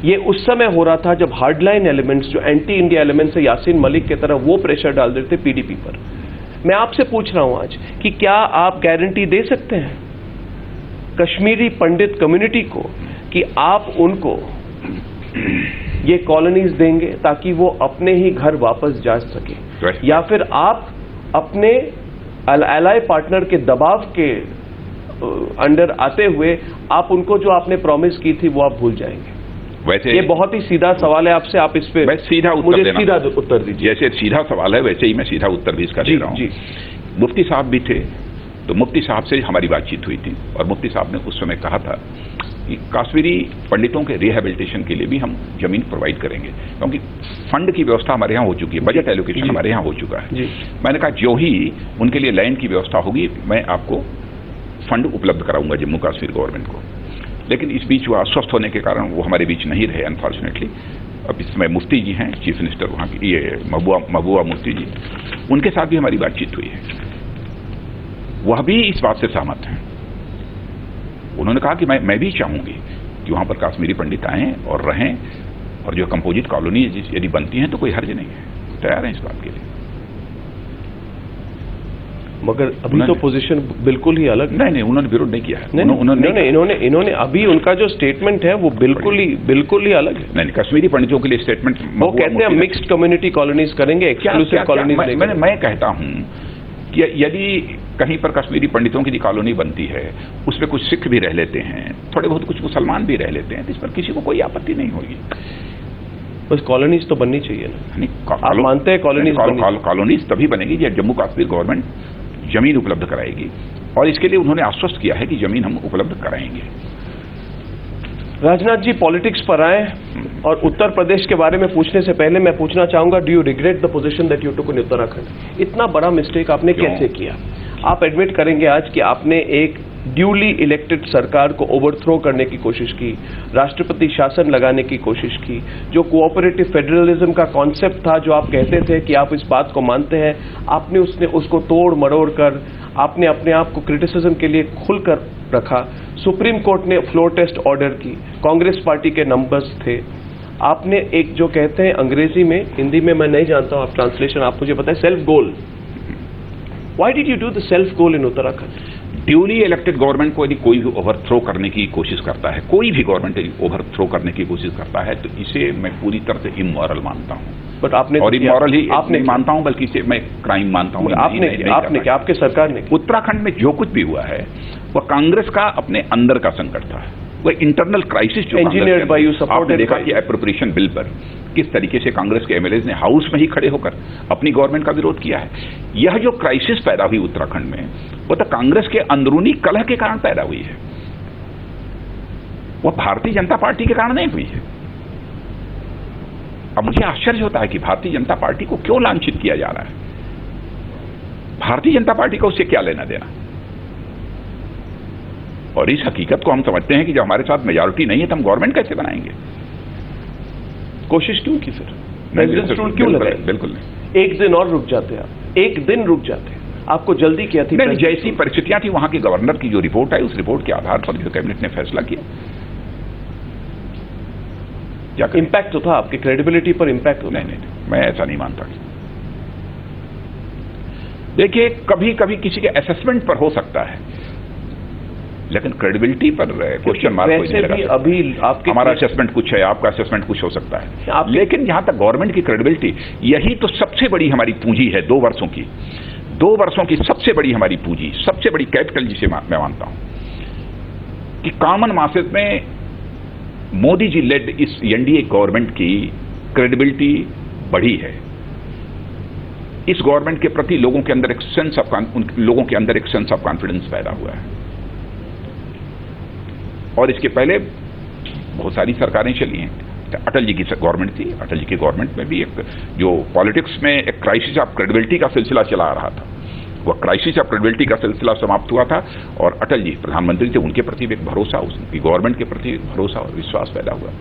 ये उस समय हो रहा था जब हार्डलाइन एलिमेंट्स, जो एंटी इंडिया एलिमेंट्स है, यासीन मलिक की तरह, वो प्रेशर डाल रहे थे पीडीपी पर। मैं आपसे पूछ रहा हूं आज कि क्या आप गारंटी दे सकते हैं कश्मीरी पंडित कम्युनिटी को कि आप उनको ये कॉलोनीज देंगे ताकि वो अपने ही घर वापस जा सके, या फिर आप अपने एलाई पार्टनर के दबाव के अंडर आते हुए आप उनको जो आपने प्रॉमिस की थी वो आप भूल जाएंगे? वैसे ये बहुत ही सीधा सवाल है आपसे, आप इस पे मुझे सीधा उत्तर दीजिए। जैसे सीधा सवाल है वैसे ही मैं सीधा उत्तर भी इसका दे रहा हूं। मुफ्ती साहब भी थे, तो मुफ्ती साहब से हमारी बातचीत हुई थी और मुफ्ती साहब ने उस समय कहा था कि कश्मीरी पंडितों के रिहेबिलिटेशन के लिए भी हम जमीन प्रोवाइड करेंगे, क्योंकि फंड की व्यवस्था हमारे यहाँ हो चुकी है, बजट एलोकेशन हमारे यहाँ हो चुका है। मैंने कहा जो ही उनके लिए लैंड की व्यवस्था होगी मैं आपको फंड उपलब्ध कराऊंगा जम्मू कश्मीर गवर्नमेंट को। लेकिन इस बीच वो अस्वस्थ होने के कारण वो हमारे बीच नहीं रहे अनफॉर्चुनेटली। अब इस समय मुफ्ती जी हैं, चीफ मिनिस्टर वहाँ की, ये महबूबा मुफ्ती जी, उनके साथ भी हमारी बातचीत हुई है। वह भी इस बात से सहमत हैं। उन्होंने कहा कि मैं भी चाहूंगी कि वहाँ पर कश्मीरी पंडित आएं और रहें, और जो कंपोजिट कॉलोनी यदि बनती हैं तो कोई हर्ज नहीं है, तैयार हैं इस बात के लिए। मगर अभी तो पोजीशन बिल्कुल ही अलग। नहीं, उन्होंने विरोध नहीं किया है। इन्होंने अभी उनका जो स्टेटमेंट है वो बिल्कुल ही अलग है। नहीं, कश्मीरी पंडितों के लिए स्टेटमेंट वो कहते हैं मिक्स्ड कम्युनिटी कॉलोनीज करेंगे, एक्सक्लूसिव कॉलोनीज। मैं कहता हूं कि यदि कहीं पर कश्मीरी पंडितों की कॉलोनी बनती है, उसमें कुछ सिख भी रह लेते हैं, थोड़े बहुत कुछ मुसलमान भी रह लेते हैं, तो इस पर किसी को कोई आपत्ति नहीं होगी। बस कॉलोनीज तो बननी चाहिए ना। आप मानते हैं कॉलोनीज तभी बनेगी जब जम्मू कश्मीर गवर्नमेंट जमीन उपलब्ध कराएगी, और इसके लिए उन्होंने आश्वस्त किया है कि जमीन हम उपलब्ध कराएंगे। राजनाथ जी पॉलिटिक्स पर आए, और उत्तर प्रदेश के बारे में पूछने से पहले मैं पूछना चाहूंगा, do you regret the position that you took in Uttarakhand? इतना बड़ा मिस्टेक आपने कैसे किया? आप एडमिट करेंगे आज कि आपने एक ड्यूली इलेक्टेड सरकार को ओवरथ्रो करने की कोशिश की, राष्ट्रपति शासन लगाने की कोशिश की, जो कोऑपरेटिव फेडरलिज्म का कॉन्सेप्ट था, जो आप कहते थे कि आप इस बात को मानते हैं, आपने उसको तोड़ मरोड़ कर आपने अपने आप को क्रिटिसिज्म के लिए खुलकर रखा। सुप्रीम कोर्ट ने फ्लोर टेस्ट ऑर्डर की, कांग्रेस पार्टी के नंबर्स थे। आपने एक जो कहते हैं अंग्रेजी में, हिंदी में मैं नहीं जानता हूं, आप ट्रांसलेशन आप मुझे बताएं, self goal. Why did you do the self goal in Uttarakhand? Duly elected government को यदि कोई भी ओवरथ्रो करने की कोशिश करता है, कोई भी गवर्नमेंट यदि ओवरथ्रो करने की कोशिश करता है, तो इसे मैं पूरी तरह से इमोरल मानता हूं। बट आपने, और इमोरल ही आपने मानता हूं, बल्कि इसे मैं क्राइम मानता हूं। आपने क्या, आपके सरकार ने? उत्तराखंड में जो कुछ भी हुआ है वह कांग्रेस का अपने अंदर का संकट था, वह इंटरनल क्राइसिस जो इंजीनियर्ड बाय यू, आपने देखा कि एप्रोप्रिएशन बिल पर किस तरीके से कांग्रेस के एमएलएज ने हाउस में ही खड़े होकर अपनी गवर्नमेंट का विरोध किया है। यह जो क्राइसिस पैदा हुई उत्तराखंड में, वह तो कांग्रेस के अंदरूनी कलह के कारण पैदा हुई है, वह भारतीय जनता पार्टी के कारण नहीं हुई है। अब मुझे आश्चर्य होता है कि भारतीय जनता पार्टी को क्यों लांछित किया जा रहा है। भारतीय जनता पार्टी को उससे क्या लेना देना? और इस हकीकत को हम समझते हैं कि जब हमारे साथ मेजॉरिटी नहीं है तो हम गवर्नमेंट कैसे बनाएंगे? कोशिश क्यों की फिर? प्रेसिडेंट रूल क्यों लगाए? बिल्कुल नहीं। एक दिन और रुक जाते आप, एक दिन रुक जाते। आपको जल्दी क्या थी? नहीं, जैसी परिस्थितियां थी, वहां के गवर्नर की जो रिपोर्ट आई, उस रिपोर्ट के आधार पर जो कैबिनेट ने फैसला किया। क्या इंपैक्ट तो था आपकी क्रेडिबिलिटी पर? इंपैक्ट हो? नहीं, मैं ऐसा नहीं मानता। देखिए, कभी कभी किसी के असेसमेंट पर हो सकता है, लेकिन क्रेडिबिलिटी पर क्वेश्चन मार्क कोई नहीं लगा। अभी आपके हमारा असेसमेंट कुछ है, आपका असेसमेंट कुछ हो सकता है, लेकिन जहां तक गवर्नमेंट की क्रेडिबिलिटी, यही तो सबसे बड़ी हमारी पूंजी है 2 वर्षों की। 2 वर्षों की सबसे बड़ी हमारी पूंजी, सबसे बड़ी कैपिटल जिसे मैं मानता हूं कि कॉमन मासेस में मोदी जी लेड इस एनडीए गवर्नमेंट की क्रेडिबिलिटी बढ़ी है। इस गवर्नमेंट के प्रति लोगों के अंदर एक सेंस ऑफ कॉन्फिडेंस पैदा हुआ है। और इसके पहले बहुत सारी सरकारें चली हैं। अटल जी की गवर्नमेंट थी, अटल जी की गवर्नमेंट में भी एक जो पॉलिटिक्स में एक क्राइसिस ऑफ क्रेडिबिलिटी का सिलसिला चला आ रहा था, वह क्राइसिस ऑफ क्रेडिबिलिटी का सिलसिला समाप्त हुआ था, और अटल जी प्रधानमंत्री थे, उनके प्रति भी एक भरोसा, उनकी गवर्नमेंट के प्रति भरोसा और विश्वास पैदा हुआ।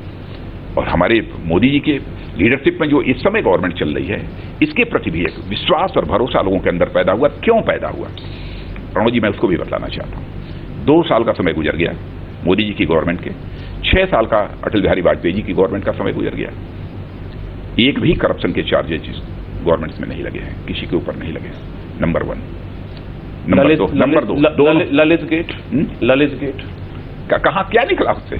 और हमारे मोदी जी के लीडरशिप में जो इस समय गवर्नमेंट चल रही है, इसके प्रति भी एक विश्वास और भरोसा लोगों के अंदर पैदा हुआ। क्यों पैदा हुआ प्रणव जी, मैं उसको भी बताना चाहता हूं। 2 साल का समय गुजर गया मोदी जी की गवर्नमेंट के, 6 साल का अटल बिहारी वाजपेयी जी की गवर्नमेंट का समय गुजर गया। एक भी करप्शन के चार्जेस गवर्नमेंट में नहीं लगे हैं, किसी के ऊपर नहीं लगे। नंबर 1। नंबर 2 ललित गेट कहां क्या निकला उससे?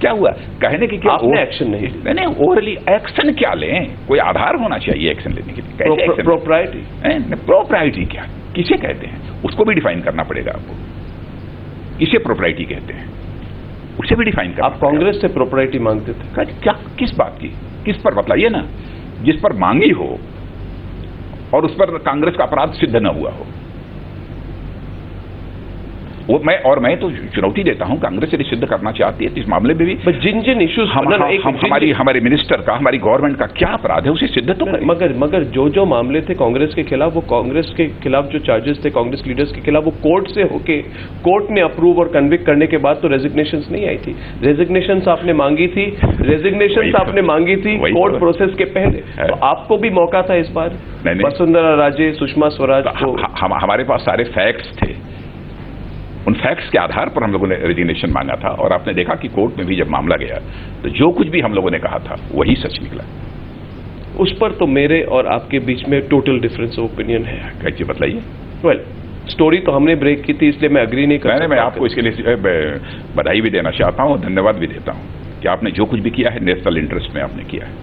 क्या हुआ? कहने की क्या आपने एक्शन नहीं ओवरली एक्शन क्या लें? कोई आधार होना चाहिए एक्शन लेने के लिए। कैसे प्रोप्राइटी क्या किसे कहते हैं? उसको भी डिफाइन करना पड़ेगा आपको। किसे प्रोप्राइटी कहते हैं उसे भी डिफाइन करना। आप कांग्रेस से प्रोप्राइटी मांगते थे क्या? किस बात की? किस पर बताइए ना, जिस पर मांगी हो और उस पर कांग्रेस का अपराध सिद्ध न हुआ हो। मैं तो चुनौती देता हूं, कांग्रेस यदि सिद्ध करना चाहती है तो इस मामले में भी जिन इश्यूज हमारे मिनिस्टर का, हमारी गवर्नमेंट का क्या अपराध है उसे सिद्ध तो करें। मगर जो मामले थे कांग्रेस के खिलाफ, वो कांग्रेस के खिलाफ जो चार्जेस थे कांग्रेस लीडर्स के खिलाफ, वो कोर्ट से होके कोर्ट ने अप्रूव और कन्विक्ट करने के बाद तो रेजिग्नेशंस नहीं आई थी। रेजिग्नेशंस आपने मांगी थी कोर्ट प्रोसेस के पहले। तो आपको भी मौका था इस बार। वसुंधरा राजे, सुषमा स्वराज को हमारे पास सारे फैक्ट्स थे। उन फैक्ट्स के आधार पर हम लोगों ने रेजिग्नेशन मांगा था और आपने देखा कि कोर्ट में भी जब मामला गया तो जो कुछ भी हम लोगों ने कहा था वही सच निकला। उस पर तो मेरे और आपके बीच में टोटल डिफरेंस ऑफ ओपिनियन है। कैसे बताइए? स्टोरी तो हमने ब्रेक की थी, इसलिए मैं अग्री नहीं कर सकता। मैं आपको इसके लिए बधाई भी देना चाहता हूं और धन्यवाद भी देता हूं कि आपने जो कुछ भी किया है नेशनल इंटरेस्ट में आपने किया है।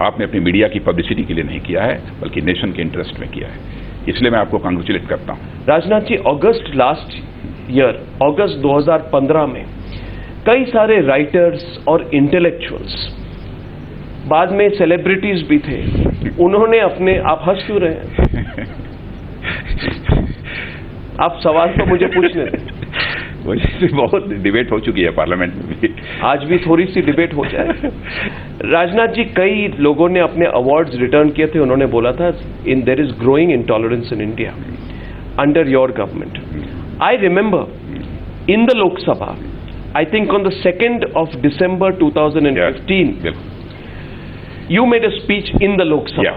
आपने अपनी मीडिया की पब्लिसिटी के लिए नहीं किया है बल्कि नेशन के इंटरेस्ट में किया है, इसलिए मैं आपको कांग्रेचुलेट करता हूं। राजनाथ जी, लास्ट ईयर अगस्त 2015 में कई सारे राइटर्स और इंटेलेक्चुअल्स, बाद में सेलिब्रिटीज भी थे, उन्होंने अपने, आप हंस क्यों रहे हैं? आप सवाल तो मुझे पूछने दें। बहुत डिबेट हो चुकी है पार्लियामेंट में भी, आज भी थोड़ी सी डिबेट हो जाए। राजनाथ जी, कई लोगों ने अपने अवार्ड्स रिटर्न किए थे, उन्होंने बोला था there is growing intolerance in India under your government. I remember in the Lok Sabha, I think on the 2nd of December 2015, you made a speech in the Lok Sabha,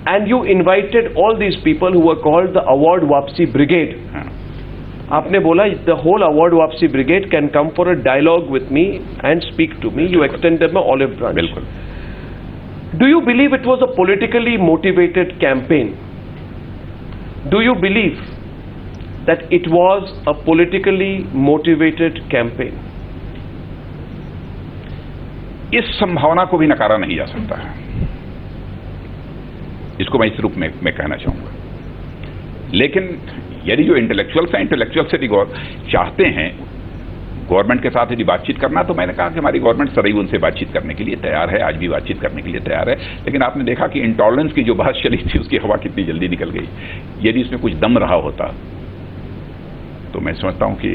and you invited all these people who were called the Award Wapsi Brigade. आपने बोला the whole Award Wapsi Brigade can come for a dialogue with me and speak to me. You extended my olive branch. बिल्कुल। Do you believe it was a politically motivated campaign? Do you believe that it was a politically motivated campaign? इस संभावना को भी नकारा नहीं जा सकता है, इसको मैं इस रूप में मैं कहना चाहूंगा। लेकिन यदि जो इंटेलेक्चुअल्स हैं, इंटेलेक्चुअल्स यदि चाहते हैं गवर्नमेंट के साथ यदि बातचीत करना, तो मैंने कहा कि हमारी गवर्नमेंट सदैव उनसे बातचीत करने के लिए तैयार है, आज भी बातचीत करने के लिए तैयार है। लेकिन आपने देखा कि इंटॉलरेंस की जो बात चली थी उसकी हवा कितनी जल्दी निकल गई। यदि इसमें कुछ दम रहा होता तो मैं समझता हूं कि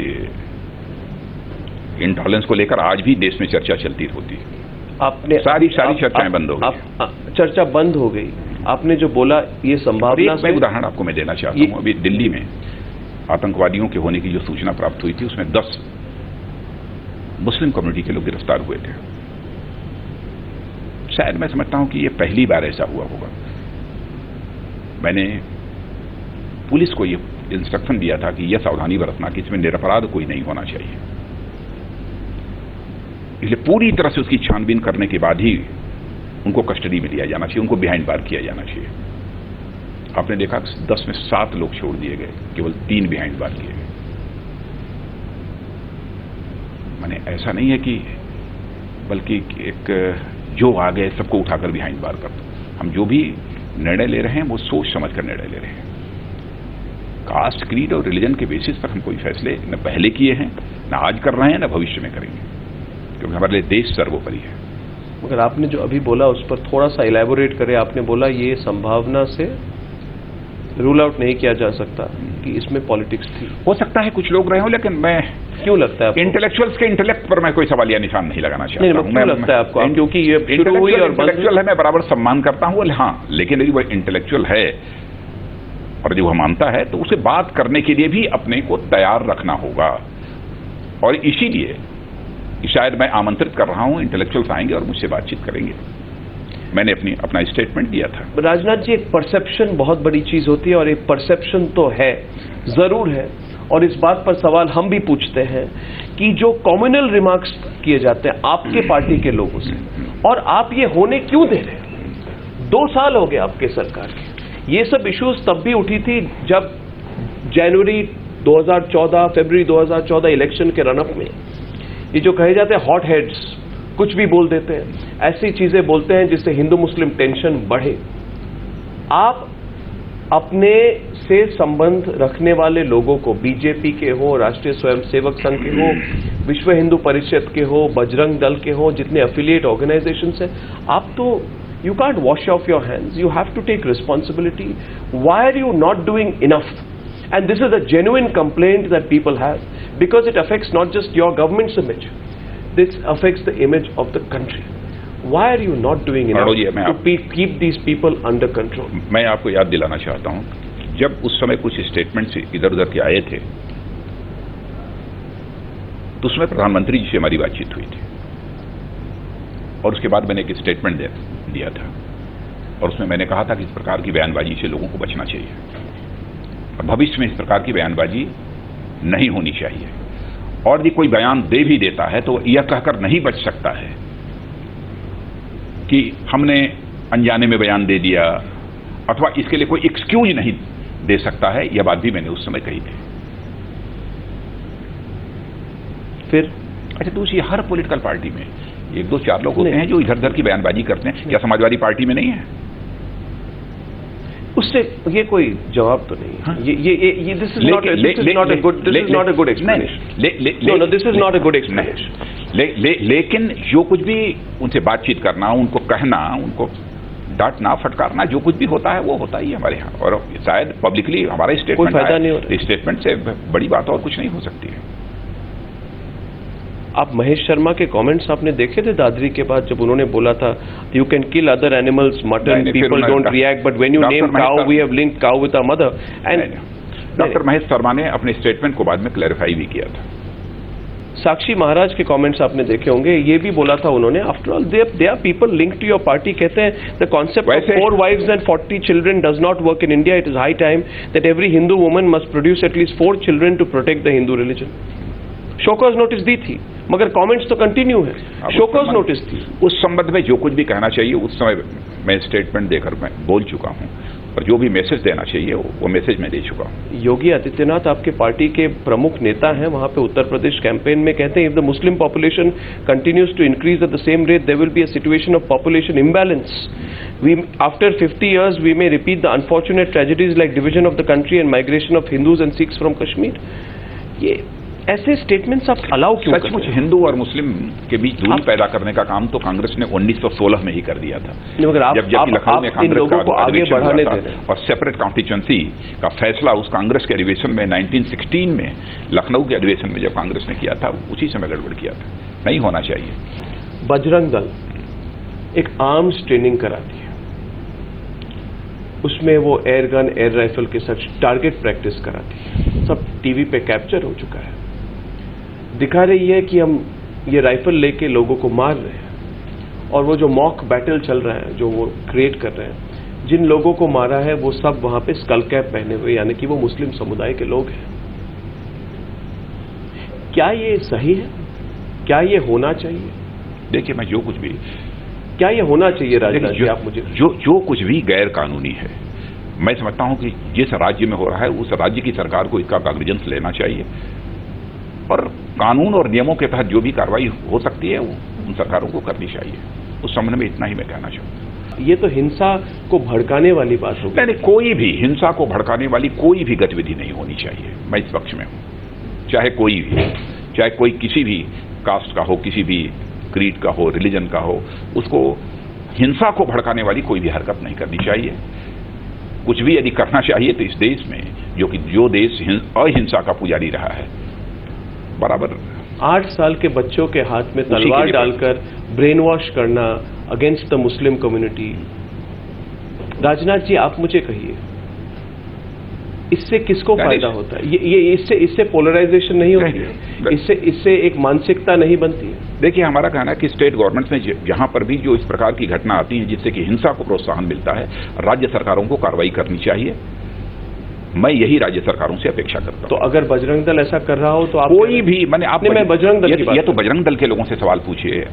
इंटॉलरेंस को लेकर आज भी देश में चर्चा चलती होती। आपने सारी चर्चाएं बंद हो गई। चर्चा बंद हो गई। आपने जो बोला ये संभावना, मैं उदाहरण आपको मैं देना चाहता हूं। अभी दिल्ली में आतंकवादियों के होने की जो सूचना प्राप्त हुई थी उसमें 10 मुस्लिम कम्युनिटी के लोग गिरफ्तार हुए थे। शायद मैं समझता हूं कि ये पहली बार ऐसा हुआ होगा। मैंने पुलिस को ये इंस्ट्रक्शन दिया था कि यह सावधानी बरतना कि इसमें निरपराध कोई नहीं होना चाहिए, इसलिए पूरी तरह से उसकी छानबीन करने के बाद ही उनको कस्टडी में लिया जाना चाहिए, उनको बिहाइंड बार किया जाना चाहिए। आपने देखा 10 में 7 लोग छोड़ दिए गए, केवल 3 बिहाइंड बार किए गए। माने ऐसा नहीं है कि बल्कि एक जो आ गए सबको उठाकर बिहाइंड बार कर दो। हम जो भी निर्णय ले रहे हैं वो सोच समझ कर निर्णय ले रहे हैं। कास्ट, क्रीड और रिलीजन के बेसिस पर हम कोई फैसले न पहले किए हैं, न आज कर रहे हैं, न भविष्य में करेंगे, क्योंकि हमारे लिए देश सर्वोपरि है। मगर आपने जो अभी बोला उस पर थोड़ा सा इलैबोरेट करें। आपने बोला ये संभावना से रूल आउट नहीं किया जा सकता कि इसमें पॉलिटिक्स थी। हो सकता है कुछ लोग रहे हो, लेकिन मैं क्यों लगता है इंटेलेक्चुअल्स के इंटेलेक्ट पर मैं कोई सवालिया निशान नहीं लगाना चाहता हूं। क्यों लगता है आपको? क्योंकि ये शुरू हुई और इंटेलेक्चुअल है, मैं बराबर सम्मान करता हूं। हाँ, लेकिन यदि वो इंटेलेक्चुअल है और यदि वो मानता है तो उसे बात करने के लिए भी अपने को तैयार रखना होगा। और इसीलिए कि शायद मैं आमंत्रित कर रहा हूं, इंटेलेक्चुअल्स आएंगे और मुझसे बातचीत करेंगे। मैंने अपना स्टेटमेंट दिया था। राजनाथ जी, एक परसेप्शन बहुत बड़ी चीज होती है, और एक परसेप्शन तो है, जरूर है, और इस बात पर सवाल हम भी पूछते हैं कि जो कम्युनल रिमार्क्स किए जाते हैं आपके पार्टी के लोगों से, और आप ये होने क्यों दे रहे हैं? 2 साल हो गए आपके सरकार के। ये सब इश्यूज तब भी उठी थी जब जनवरी 2014, फरवरी 2014 इलेक्शन के रनअप में ये जो कहे जाते हैं हॉट हेड्स, कुछ भी बोल देते हैं, ऐसी चीजें बोलते हैं जिससे हिंदू मुस्लिम टेंशन बढ़े। आप अपने से संबंध रखने वाले लोगों को, बीजेपी के हो, राष्ट्रीय स्वयंसेवक संघ के हो, विश्व हिंदू परिषद के हो, बजरंग दल के हो, जितने एफिलिएट ऑर्गेनाइजेशंस हैं, आप तो you can't wash off your hands, you have to take responsibility. Why are you not doing enough? And this is a genuine complaint that people have, because it affects not just your government's image, this affects the image of the country. Why are you not doing enough to keep these people under control? मैं आपको याद दिलाना चाहता हूं, जब उस समय कुछ स्टेटमेंट्स इधर उधर के आए थे, तो उसमें प्रधानमंत्री जी से हमारी बातचीत हुई थी, और उसके बाद मैंने एक स्टेटमेंट दिया था, और उसमें मैंने कहा था कि इस प्रकार की बयानबाजी से लोगों को बचना चाहिए, भविष्य में इस प्रकार की बयानबाजी नहीं होनी चाहिए। और यदि कोई बयान दे भी देता है तो यह कहकर नहीं बच सकता है कि हमने अनजाने में बयान दे दिया, अथवा इसके लिए कोई एक्सक्यूज नहीं दे सकता है। यह बात भी मैंने उस समय कही थी। फिर अच्छा, दूसरी, हर पॉलिटिकल पार्टी में 1, 2, 4 लोग होते हैं जो इधर उधर की बयानबाजी करते हैं। क्या समाजवादी पार्टी में नहीं है? उससे ये कोई जवाब तो नहीं। हाँ? ये this is not a good explanation. No, this is not a good explanation. लेकिन जो कुछ भी उनसे बातचीत करना, उनको कहना, उनको डांटना, फटकारना, जो कुछ भी होता है वो होता ही है हमारे यहाँ, और शायद पब्लिकली हमारा स्टेटमेंट से बड़ी बात और कुछ नहीं हो सकती है। आप महेश शर्मा के कमेंट्स आपने देखे थे दादरी के बाद, जब उन्होंने बोला था you can kill other animals, mutton, people don't react, but when you name cow we have linked cow with a mother. And doctor Mahesh Sharma ने अपने स्टेटमेंट को बाद में क्लैरिफाई भी किया था। साक्षी महाराज के कमेंट्स आपने देखे होंगे, ये भी बोला था उन्होंने, after all they are people linked to your party. कहते हैं the concept of 4 wives and 40 children does not work in India. It is high time that every Hindu woman must produce at least 4 children to protect the Hindu religion. Show cause notice दी थी, मगर comments तो continue है। Show cause notice थी। उस संबंध में जो कुछ भी कहना चाहिए उस समय मैं स्टेटमेंट देकर मैं बोल चुका हूं, और जो भी मैसेज देना चाहिए वो मैसेज मैं दे चुका हूं। योगी आदित्यनाथ आपके पार्टी के प्रमुख नेता हैं, वहां पे उत्तर प्रदेश कैंपेन में कहते हैं if the Muslim population continues to increase at the same rate there will be a situation of population imbalance. After 50 years we may repeat the unfortunate tragedies like division of the country and migration of Hindus and Sikhs from Kashmir. ये ऐसे statements आप allow क्यों करते हैं? सचमुच हिंदू और मुस्लिम के बीच दूरी पैदा करने का काम तो कांग्रेस ने 1916 में ही कर दिया था। मगर आप लखनऊ में कांग्रेस लोगों को आगे बढ़ाने दे रहे हैं, और सेपरेट कॉन्स्टिट्यूएंसी का फैसला उस कांग्रेस के अधिवेशन में 1916 में, लखनऊ के अधिवेशन में जब कांग्रेस ने किया था, उसी समय गड़बड़ किया था। नहीं होना चाहिए। बजरंग दल एक आर्म्स ट्रेनिंग कराती है, उसमें वो एयर गन, एयर राइफल के साथ टारगेट प्रैक्टिस कराती है। सब टीवी पे कैप्चर हो चुका है। दिखा रही है कि हम ये राइफल लेके लोगों को मार रहे हैं, और वो जो मॉक बैटल चल रहा है, जो वो क्रिएट कर रहे हैं, जिन लोगों को मारा है वो सब वहां पे स्कल कैप पहने हुए, यानी कि वो मुस्लिम समुदाय के लोग हैं। क्या ये सही है? क्या ये होना चाहिए? देखिए, मैं जो कुछ भी, क्या ये होना चाहिए राजनाथ जी? आप मुझे जो कुछ भी गैर कानूनी है, मैं समझता हूं कि जिस राज्य में हो रहा है उस राज्य की सरकार को इसका कॉग्निजेंस लेना चाहिए, और कानून और नियमों के तहत जो भी कार्रवाई हो सकती है वो उन सरकारों को करनी चाहिए। उस संबंध में इतना ही मैं कहना चाहूंगा। ये तो हिंसा को भड़काने वाली बात होगी। नहीं, कोई भी हिंसा को भड़काने वाली कोई भी गतिविधि नहीं होनी चाहिए। मैं इस पक्ष में हूं। चाहे कोई भी, चाहे कोई किसी भी कास्ट का हो, किसी भी क्रीड का हो, रिलीजन का हो, उसको हिंसा को भड़काने वाली कोई भी हरकत नहीं करनी चाहिए। कुछ भी यदि करना चाहिए तो इस देश में, जो देश अहिंसा का पुजारी रहा है, बराबर 8 साल के बच्चों के हाथ में तलवार डालकर ब्रेन वॉश करना against the Muslim community. Rajnath ji, आप मुझे कहिए, इससे किसको फायदा होता है? ये इससे पोलराइजेशन नहीं होती है, इससे एक मानसिकता नहीं बनती है। देखिए, हमारा कहना है कि स्टेट गवर्नमेंट्स में जहां पर भी जो इस प्रकार की घटना आती है जिससे कि हिंसा को प्रोत्साहन मिलता है, राज्य सरकारों को कार्रवाई करनी चाहिए। मैं यही राज्य सरकारों से अपेक्षा करता हूं। तो अगर बजरंग दल ऐसा कर रहा हो तो आप कोई भी मैं बजरंग दल की बात, ये तो बजरंग दल के लोगों से सवाल पूछिए,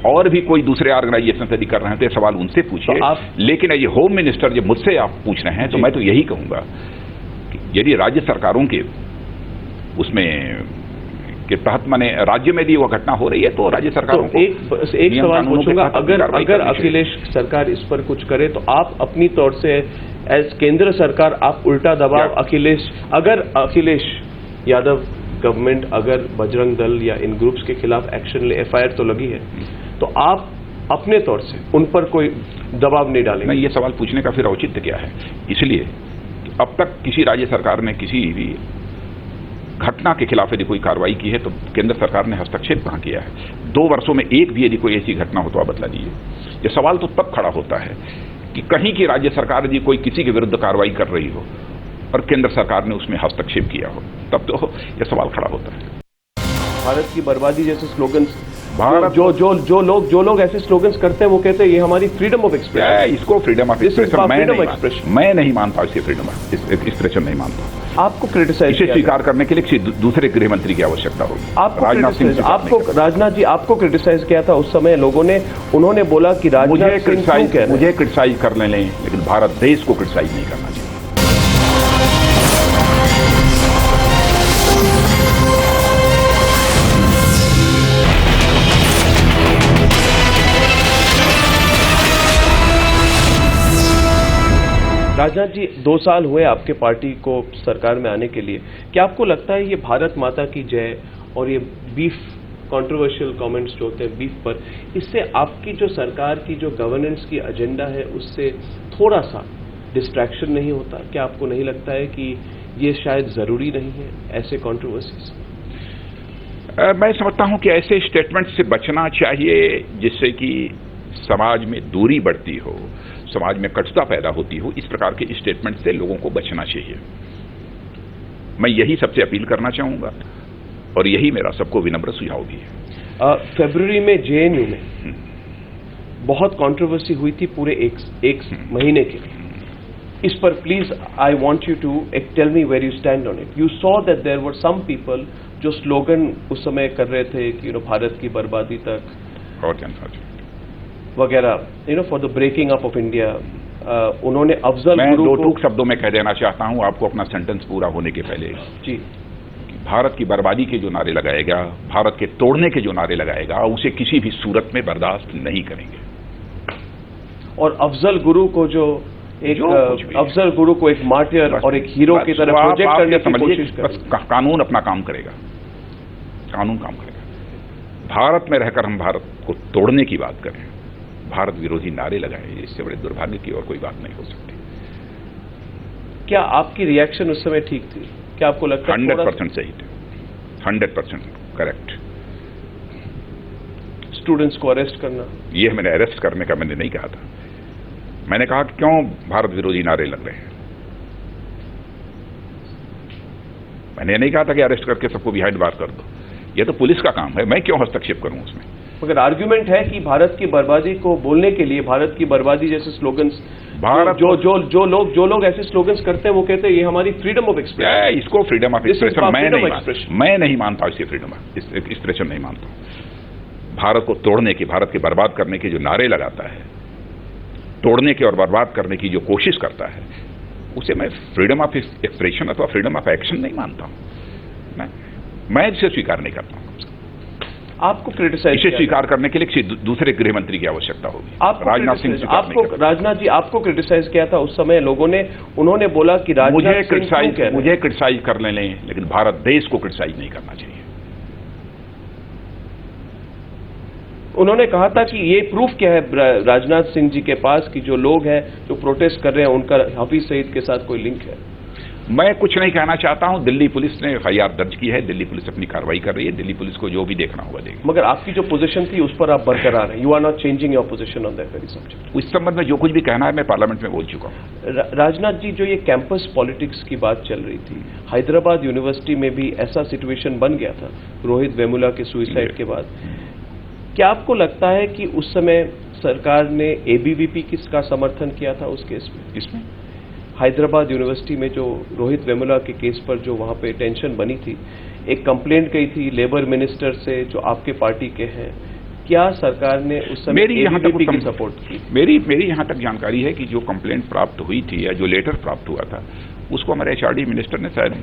और भी कोई दूसरे ऑर्गेनाइजेशन से यदि कर रहे हैं तो ये सवाल उनसे पूछिए। तो लेकिन ये होम मिनिस्टर जब मुझसे आप पूछ रहे हैं तो मैं तो यही कहूंगा कि यदि राज्य सरकारों के उसमें के तहत माने राज्य में भी वो घटना हो रही है तो राज्य सरकारों को एक सवाल पूछूंगा, अगर अखिलेश सरकार इस पर कुछ करे तो आप अपनी तौर से एज केंद्र सरकार आप उल्टा दबाव अगर अखिलेश यादव गवर्नमेंट अगर बजरंग दल या इन ग्रुप्स के खिलाफ एक्शन ले, एफआईआर तो लगी है, तो आप अपने तौर से उन पर कोई दबाव नहीं डालेंगे? नहीं, ये सवाल पूछने का फिर औचित्य क्या है? इसलिए अब तक किसी राज्य सरकार ने किसी भी घटना के खिलाफ यदि कोई कार्रवाई की है तो केंद्र सरकार ने हस्तक्षेप कहां किया है? 2 वर्षों में एक भी यदि कोई ऐसी घटना हो तो आप बतला दीजिए। ये सवाल तो तब खड़ा होता है कि कहीं की राज्य सरकार यदि कोई किसी के विरुद्ध कार्रवाई कर रही हो और केंद्र सरकार ने उसमें हस्तक्षेप किया हो, तब तो यह सवाल खड़ा होता है। भारत की बर्बादी जैसे स्लोगन्स, जो लोग ऐसे स्लोगन्स करते हैं वो कहते हैं ये हमारी फ्रीडम ऑफ एक्सप्रेशन। इसको फ्रीडम ऑफ एक्सप्रेशन मैं नहीं मानता, इसे फ्रीडम ऑफ एक्सप्रेशन नहीं मानता। आपको क्रिटिसाइज इसे स्वीकार करने के लिए दूसरे गृह मंत्री की आवश्यकता होगी। राजनाथ जी आपको क्रिटिसाइज किया था उस समय लोगों ने, उन्होंने बोला कि मुझे क्रिटिसाइज कर लें, लेकिन भारत देश को क्रिटिसाइज नहीं करना चाहिए। राजनाथ जी, 2 साल हुए आपके पार्टी को सरकार में आने के लिए। क्या आपको लगता है ये भारत माता की जय और ये बीफ कंट्रोवर्शियल कमेंट्स जो होते हैं बीफ पर, इससे आपकी जो सरकार की जो गवर्नेंस की एजेंडा है उससे थोड़ा सा डिस्ट्रैक्शन नहीं होता? क्या आपको नहीं लगता है कि ये शायद जरूरी नहीं है ऐसे कंट्रोवर्सीज? मैं समझता हूं कि ऐसे स्टेटमेंट से बचना चाहिए जिससे कि समाज में दूरी बढ़ती हो, समाज में कटुता पैदा होती हो। इस प्रकार के स्टेटमेंट से लोगों को बचना चाहिए। मैं यही सबसे अपील करना चाहूंगा और यही मेरा सबको विनम्र सुझाव भी है। फरवरी में जेएनयू में बहुत कंट्रोवर्सी हुई थी पूरे एक महीने के लिए। इस पर please I want you to tell me where you stand on it. You saw that there were some people जो स्लोगन उस समय कर रहे थे कि भारत की बर्बादी तक और क्या वगैरह, for the breaking up of India. उन्होंने अफजल गुरु को 2 शब्दों में कह देना चाहता हूं आपको अपना सेंटेंस पूरा होने के पहले जी, भारत की बर्बादी के जो नारे लगाएगा, भारत के तोड़ने के जो नारे लगाएगा, उसे किसी भी सूरत में बर्दाश्त नहीं करेंगे। और अफजल गुरु को अफजल गुरु को एक मार्टियर और एक हीरो की तरह प्रोजेक्ट करने की कोशिश करेंगे। कानून अपना काम करेगा, कानून काम करेगा। भारत में रहकर हम भारत को तोड़ने की बात करें, भारत विरोधी नारे लगाए, इससे बड़े दुर्भाग्य की और कोई बात नहीं हो सकती। क्या आपकी रिएक्शन उस समय ठीक थी? क्या आपको लगता है 100% सही थे, 100% करेक्ट। स्टूडेंट्स को अरेस्ट करना, ये मैंने अरेस्ट करने का मैंने नहीं कहा था। मैंने कहा कि क्यों भारत विरोधी नारे लग रहे हैं। मैंने नहीं कहा था कि अरेस्ट करके सबको बिहाइंड बार कर दो, ये तो पुलिस का काम है, मैं क्यों हस्तक्षेप करूं उसमें। मगर आर्ग्यूमेंट है कि भारत की बर्बादी को बोलने के लिए, भारत की बर्बादी जैसे स्लोगन्स, जो लोग ऐसे स्लोगन्स करते हैं वो कहते हैं ये हमारी फ्रीडम ऑफ एक्सप्रेशन। इसको फ्रीडम ऑफ एक्सप्रेशन मैं नहीं मानता, इसे फ्रीडम ऑफ एक्सप्रेशन नहीं मानता। भारत को तोड़ने की, भारत के बर्बाद करने के जो नारे लगाता है, तोड़ने के और बर्बाद करने की जो कोशिश करता है, उसे मैं फ्रीडम ऑफ एक्सप्रेशन अथवा फ्रीडम ऑफ एक्शन नहीं मानता हूं। मैं इसे स्वीकार नहीं करता हूं। आपको क्रिटिसाइज इसे स्वीकार करने के लिए दूसरे गृह मंत्री की आवश्यकता होगी। राजनाथ सिंह राजनाथ जी आपको क्रिटिसाइज किया था उस समय लोगों ने, उन्होंने बोला कि मुझे क्रिटिसाइज कर लें, लेकिन भारत देश को क्रिटिसाइज नहीं करना चाहिए। उन्होंने कहा था कि ये प्रूफ क्या है राजनाथ सिंह जी के पास कि जो लोग हैं जो प्रोटेस्ट कर रहे हैं उनका हाफिज सईद के साथ कोई लिंक है। मैं कुछ नहीं कहना चाहता हूं। दिल्ली पुलिस ने एफआईआर दर्ज की है, दिल्ली पुलिस अपनी कार्रवाई कर रही है, दिल्ली पुलिस को जो भी देखना होगा देगी। मगर आपकी जो पोजीशन थी उस पर आप बरकरार हैं, you are not changing your position on that very subject. इस संबंध में जो कुछ भी कहना है मैं पार्लियामेंट में बोल चुका हूं। राजनाथ जी, जो ये कैंपस पॉलिटिक्स की बात चल रही थी, हैदराबाद यूनिवर्सिटी में भी ऐसा सिचुएशन बन गया था रोहित वेमुला के सुइसाइड के बाद। क्या आपको लगता है कि उस समय सरकार ने एबीवीपी किसका समर्थन किया था उस केस में? इसमें हैदराबाद यूनिवर्सिटी में जो रोहित वेमुला के केस पर जो वहां पे टेंशन बनी थी, एक कंप्लेंट गई थी लेबर मिनिस्टर से जो आपके पार्टी के हैं, क्या सरकार ने उस समय एबीवीपी की सपोर्ट की? मेरी यहां तक जानकारी है कि जो कंप्लेंट प्राप्त हुई थी या जो लेटर प्राप्त हुआ था उसको हमारे एचआरडी मिनिस्टर ने शायद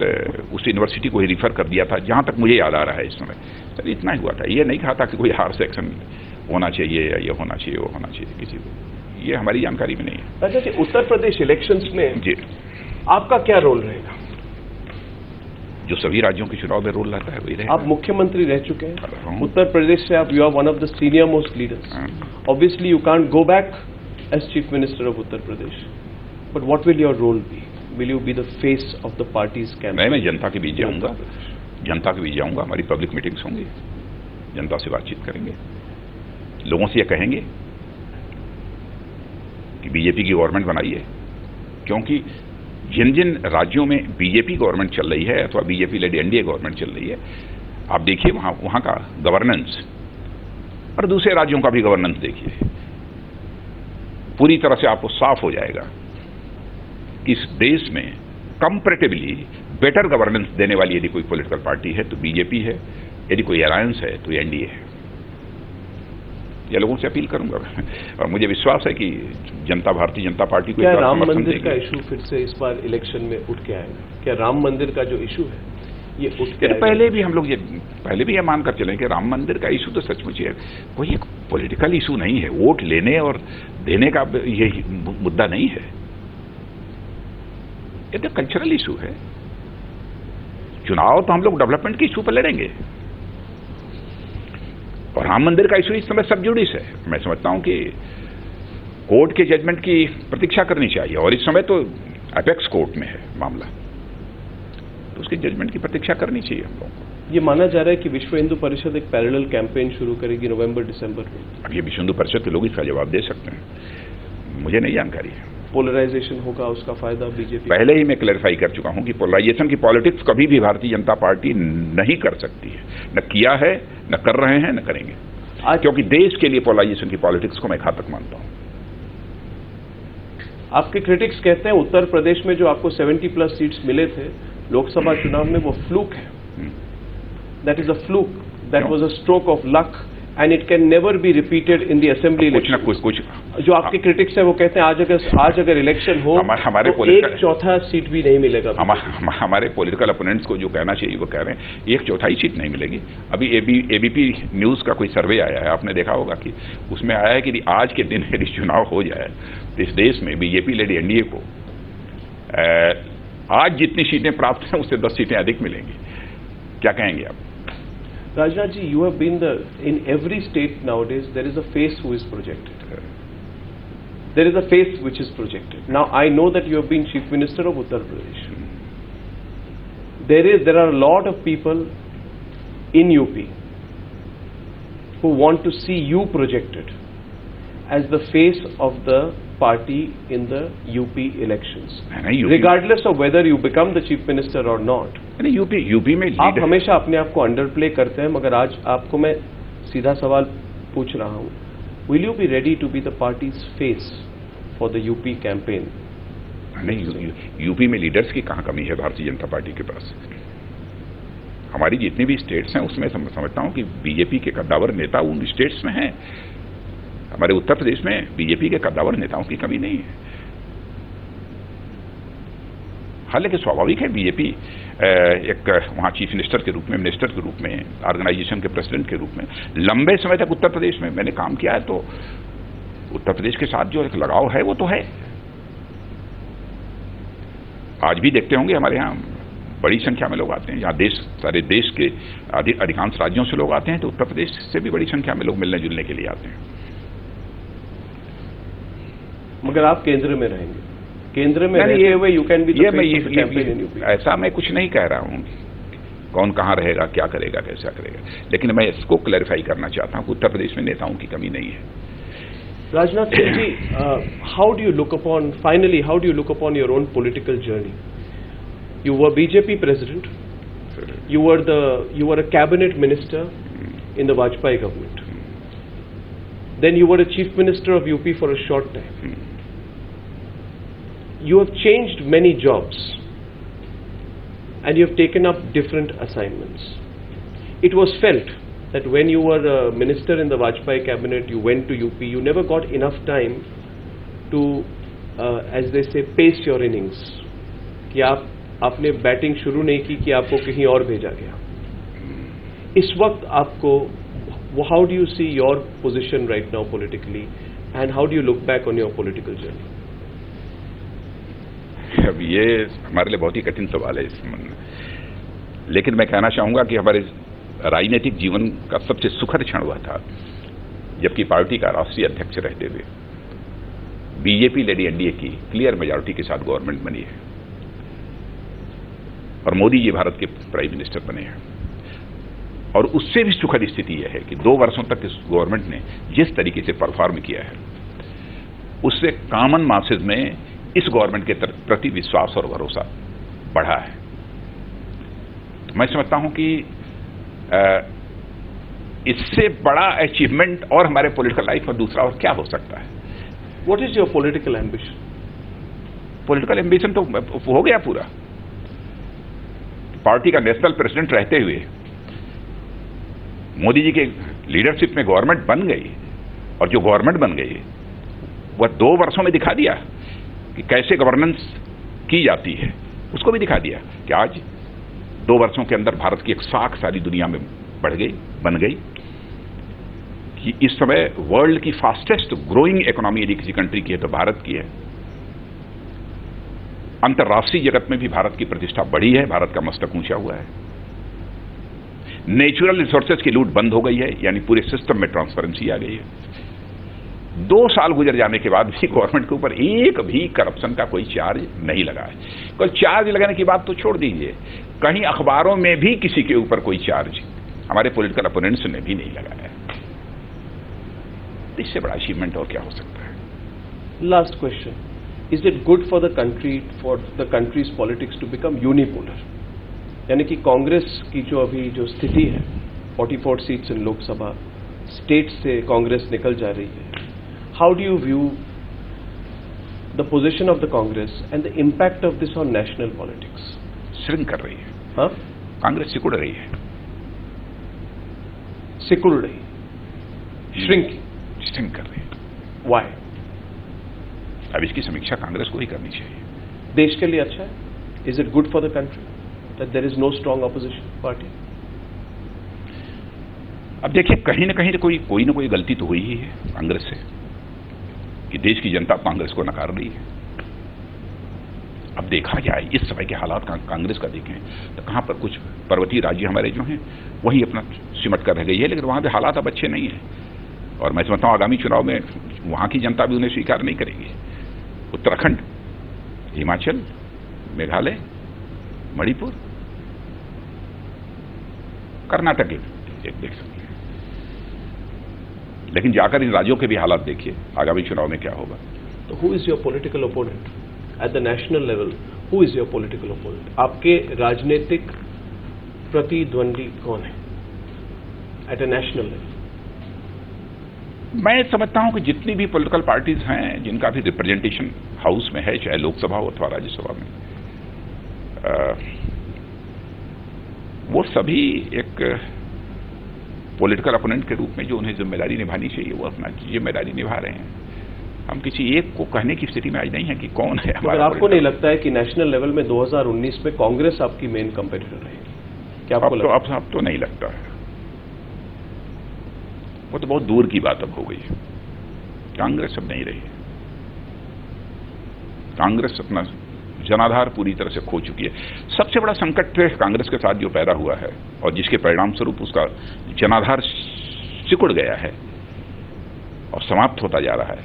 उस यूनिवर्सिटी को ही रिफर कर दिया था, जहां तक मुझे याद आ रहा है इस समय। सर इतना ही हुआ था, ये नहीं कहा था कि कोई हार्श एक्शन होना चाहिए या ये होना चाहिए वो होना चाहिए किसी को, ये हमारी जानकारी में नहीं है। अच्छा जी, उत्तर प्रदेश इलेक्शंस में जी आपका क्या रोल रहेगा? जो सभी राज्यों के चुनाव में रोल रहता है वही रहेगा। आप मुख्यमंत्री रह चुके हैं उत्तर प्रदेश से, आप you are one of the senior most leaders. Obviously you can't go back as chief minister of Uttar Pradesh, but what will your role be? Will you be the face of the party's campaign? मैं जनता के बीच जाऊंगा, जनता के बीच जाऊंगा, हमारी public meetings होंगी, जनता से बातचीत करेंगे, लोगों से यह कहेंगे कि बीजेपी की गवर्नमेंट बनाइए, क्योंकि जिन जिन राज्यों में बीजेपी गवर्नमेंट चल रही है अथवा बीजेपी लेड एनडीए गवर्नमेंट चल रही है, आप देखिए वहां का गवर्नेंस और दूसरे राज्यों का भी गवर्नेंस देखिए, पूरी तरह से आपको साफ हो जाएगा कि इस देश में कंपैरेटिवली बेटर गवर्नेंस देने वाली यदि कोई पॉलिटिकल पार्टी है तो बीजेपी है, यदि कोई अलायंस है तो एनडीए है। यह लोगों से अपील करूंगा और मुझे विश्वास है कि जनता, भारतीय जनता पार्टी को क्या राम मंदिर का इशू फिर से इस बार इलेक्शन में उठ के आएगा? क्या राम मंदिर का जो इशू है ये उठ के आएगा? पहले भी हम लोग पहले भी ये मानकर चले कि राम मंदिर का इशू तो सचमुच है कोई एक पॉलिटिकल इशू नहीं है, वोट लेने और देने का ये मुद्दा नहीं है, ये तो कल्चरल इशू है। चुनाव तो हम लोग डेवलपमेंट के इशू पर लड़ेंगे और राम मंदिर का इशू इस समय सब जुडिस है। मैं समझता हूं कि कोर्ट के जजमेंट की प्रतीक्षा करनी चाहिए और इस समय तो एपेक्स कोर्ट में है मामला, तो उसके जजमेंट की प्रतीक्षा करनी चाहिए हम लोगों को। ये माना जा रहा है कि विश्व हिंदू परिषद एक पैरेलल कैंपेन शुरू करेगी नवंबर-दिसंबर में। अब ये विश्व हिंदू परिषद के लोग इसका जवाब दे सकते हैं, मुझे नहीं जानकारी है। पोलराइजेशन होगा, उसका फायदा बीजेपी? पहले ही मैं क्लैरिफाई कर चुका हूं कि पोलराइजेशन की पॉलिटिक्स कभी भी भारतीय जनता पार्टी नहीं कर सकती है, न किया है, न कर रहे हैं, न करेंगे, क्योंकि देश के लिए पोलराइजेशन की पॉलिटिक्स को मैं घातक मानता हूं। आपके क्रिटिक्स कहते हैं उत्तर प्रदेश में जो आपको 70+ सीट्स मिले थे लोकसभा चुनाव में, वो फ्लूक है, that is a fluke, that was a stroke of luck and it can never be repeated in the assembly election. कुछ जो आपके क्रिटिक्स है वो कहते हैं आज अगर इलेक्शन हो हमारे तो 1/4 सीट भी नहीं मिलेगा। हमारे पॉलिटिकल अपोनेंट्स को जो कहना चाहिए वो कह रहे हैं, 1/4 सीट नहीं मिलेगी। अभी एबीपी न्यूज का कोई सर्वे आया है, आपने देखा होगा कि उसमें आया है कि आज के दिन यदि चुनाव हो जाए तो इस देश में बीजेपी लेड एनडीए को आज जितनी सीटें प्राप्त हैं उससे 10 सीटें अधिक मिलेंगी। क्या कहेंगे आप? Rajnath ji, you have been in every state nowadays there is a face who is projected. There is a face which is projected. Now I know that you have been Chief Minister of Uttar Pradesh. There are a lot of people in UP who want to see you projected as the face of the party in the UP elections, regardless of whether you become the Chief Minister or not. UP में आप हमेशा अपने आप को under play करते हैं, मगर आज आपको मैं सीधा सवाल पूछ रहा हूं, will you be ready to be the party's face for the UP campaign? नहीं, यूपी में लीडर्स की कहां कमी है भारतीय जनता पार्टी के पास। हमारी जितनी भी स्टेट्स हैं उसमें समझता हूं कि बीजेपी के कद्दावर नेता उन स्टेट्स में हैं। हमारे उत्तर प्रदेश में बीजेपी के कद्दावर नेताओं की कमी नहीं है। हालांकि स्वाभाविक है, बीजेपी एक वहां चीफ मिनिस्टर के रूप में, मिनिस्टर के रूप में, ऑर्गेनाइजेशन के प्रेसिडेंट के रूप में लंबे समय तक उत्तर प्रदेश में मैंने काम किया है, तो उत्तर प्रदेश के साथ जो एक लगाव है वो तो है। आज भी देखते होंगे हमारे यहाँ बड़ी संख्या में लोग आते हैं, यहाँ सारे देश के अधिकांश राज्यों से लोग आते हैं, तो उत्तर प्रदेश से भी बड़ी संख्या में लोग मिलने जुलने के लिए आते हैं। मगर आप केंद्र में रहेंगे, केंद्र में रहते हुए you can be the face of the campaign in UP. ऐसा मैं कुछ नहीं कह रहा हूं कौन कहां रहेगा, क्या करेगा, कैसा करेगा, लेकिन मैं इसको क्लैरिफाई करना चाहता हूं कि उत्तर प्रदेश में नेताओं की कमी नहीं है। Rajnath Singh ji, how do you look upon your own political journey? You were BJP president. You were a cabinet minister in the Vajpayee government. Then you were a chief minister of UP for a short time. You have changed many jobs and you have taken up different assignments. It was felt that when you were a minister in the Vajpayee cabinet, you went to UP, you never got enough time to, as they say, pace your innings. कि आपने batting शुरू नहीं की कि आपको कहीं और भेजा गया। इस वक्त आपको, how do you see your position right now politically, and how do you look back on your political journey? अब ये हमारे लिए बहुत ही कठिन सवाल है इस संबंध में, लेकिन मैं कहना चाहूंगा कि हमारे राजनीतिक जीवन का सबसे सुखद क्षण हुआ था जबकि पार्टी का राष्ट्रीय अध्यक्ष रहते हुए बीजेपी लेडी एनडीए की क्लियर मेजॉरिटी के साथ गवर्नमेंट बनी है और मोदी जी भारत के प्राइम मिनिस्टर बने हैं। और उससे भी सुखद स्थिति यह है कि 2 वर्षों तक इस गवर्नमेंट ने जिस तरीके से परफॉर्म किया है उससे कॉमन मासेज में इस गवर्नमेंट के प्रति विश्वास और भरोसा बढ़ा है। तो मैं समझता हूं कि इससे बड़ा अचीवमेंट और हमारे पॉलिटिकल लाइफ में दूसरा और क्या हो सकता है। What is your political ambition? Political ambition तो हो गया पूरा। पार्टी का नेशनल प्रेसिडेंट रहते हुए मोदी जी के लीडरशिप में गवर्नमेंट बन गई और जो गवर्नमेंट बन गई वह 2 वर्षों में दिखा दिया कि कैसे गवर्नेंस की जाती है। उसको भी दिखा दिया कि आज 2 वर्षों के अंदर भारत की एक साख सारी दुनिया में बढ़ गई, बन गई कि इस समय वर्ल्ड की फास्टेस्ट ग्रोइंग इकोनॉमी यदि किसी कंट्री की है तो भारत की है। अंतर्राष्ट्रीय जगत में भी भारत की प्रतिष्ठा बढ़ी है, भारत का मस्तक ऊंचा हुआ है। नेचुरल रिसोर्सेज की लूट बंद हो गई है, यानी पूरे सिस्टम में ट्रांसपेरेंसी आ गई है। 2 साल गुजर जाने के बाद भी गवर्नमेंट के ऊपर एक भी करप्शन का कोई चार्ज नहीं लगा है। कोई चार्ज लगाने की बात तो छोड़ दीजिए, कहीं अखबारों में भी किसी के ऊपर कोई चार्ज हमारे पॉलिटिकल अपोनेंट्स ने भी नहीं लगाया है। इससे बड़ा अचीवमेंट और क्या हो सकता है। Last question, is it good for the country's politics to become unipolar? यानी कि कांग्रेस की जो स्थिति है, 44 सीट्स इन लोकसभा, स्टेट से कांग्रेस निकल जा रही है। How do you view the position of the Congress and the impact of this on national politics? Shrink कर रही है। हाँ, कांग्रेस सिकुड़ रही है। सिकुड़ रही, श्रिंक कर रही है। वाई? अब इसकी समीक्षा कांग्रेस को ही करनी चाहिए। देश के लिए अच्छा है? Is it good for the country that there is no strong opposition party? अब देखिए, कहीं ना कहीं कोई ना कोई गलती तो हुई ही है कांग्रेस से कि देश की जनता कांग्रेस को नकार रही है। अब देखा जाए इस समय के हालात कांग्रेस का देखें तो कहां पर कुछ पर्वतीय राज्य हमारे जो हैं वही अपना सिमट कर रह गई है, लेकिन वहां पे हालात अब अच्छे नहीं है और मैं समझता हूं आगामी चुनाव में वहां की जनता भी उन्हें स्वीकार नहीं करेगी। उत्तराखंड, हिमाचल, मेघालय, मणिपुर, कर्नाटक एक देख सकते हैं, लेकिन जाकर इन राज्यों के भी हालात देखिए आगामी चुनाव में क्या होगा। तो who is your political opponent at the national level? Who is your political opponent? आपके राजनीतिक प्रतिद्वंदी कौन है एट अ नेशनल लेवल? मैं समझता हूं कि जितनी भी पॉलिटिकल पार्टीज हैं जिनका भी रिप्रेजेंटेशन हाउस में है, चाहे लोकसभा हो अथवा राज्यसभा में, वो सभी एक पॉलिटिकल अपोनेंट के रूप में जो उन्हें जिम्मेदारी निभानी चाहिए वो अपना जिम्मेदारी निभा रहे हैं। हम किसी एक को कहने की स्थिति में आज नहीं है कि कौन है हमारा। आपको नहीं लगता है कि नेशनल लेवल में 2019 में कांग्रेस आपकी मेन कंपेटिटर रहेगी? क्या आपको लगता है? अब तो नहीं लगता है, वो तो बहुत दूर की बात अब हो गई है। कांग्रेस अब नहीं रही। कांग्रेस अपना जनाधार पूरी तरह से खो चुकी है। सबसे बड़ा संकट कांग्रेस के साथ जो पैदा हुआ है और जिसके परिणाम स्वरूप उसका जनाधार सिकुड़ गया है और समाप्त होता जा रहा है,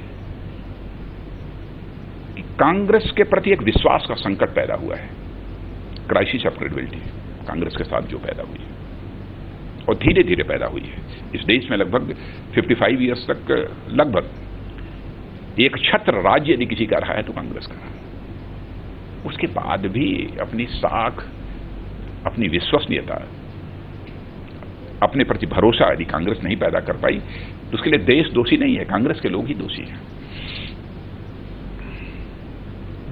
कांग्रेस के प्रति एक विश्वास का संकट पैदा हुआ है, क्राइसिस ऑफ क्रेडिबिलिटी कांग्रेस के साथ जो पैदा हुई है और धीरे धीरे पैदा हुई है। इस देश में लगभग 55 ईयर्स तक लगभग एक छत्र राज्य यदि किसी का रहा है तो कांग्रेस का रहा। उसके बाद भी अपनी साख, अपनी विश्वसनीयता, अपने प्रति भरोसा यदि कांग्रेस नहीं पैदा कर पाई तो उसके लिए देश दोषी नहीं है, कांग्रेस के लोग ही दोषी हैं।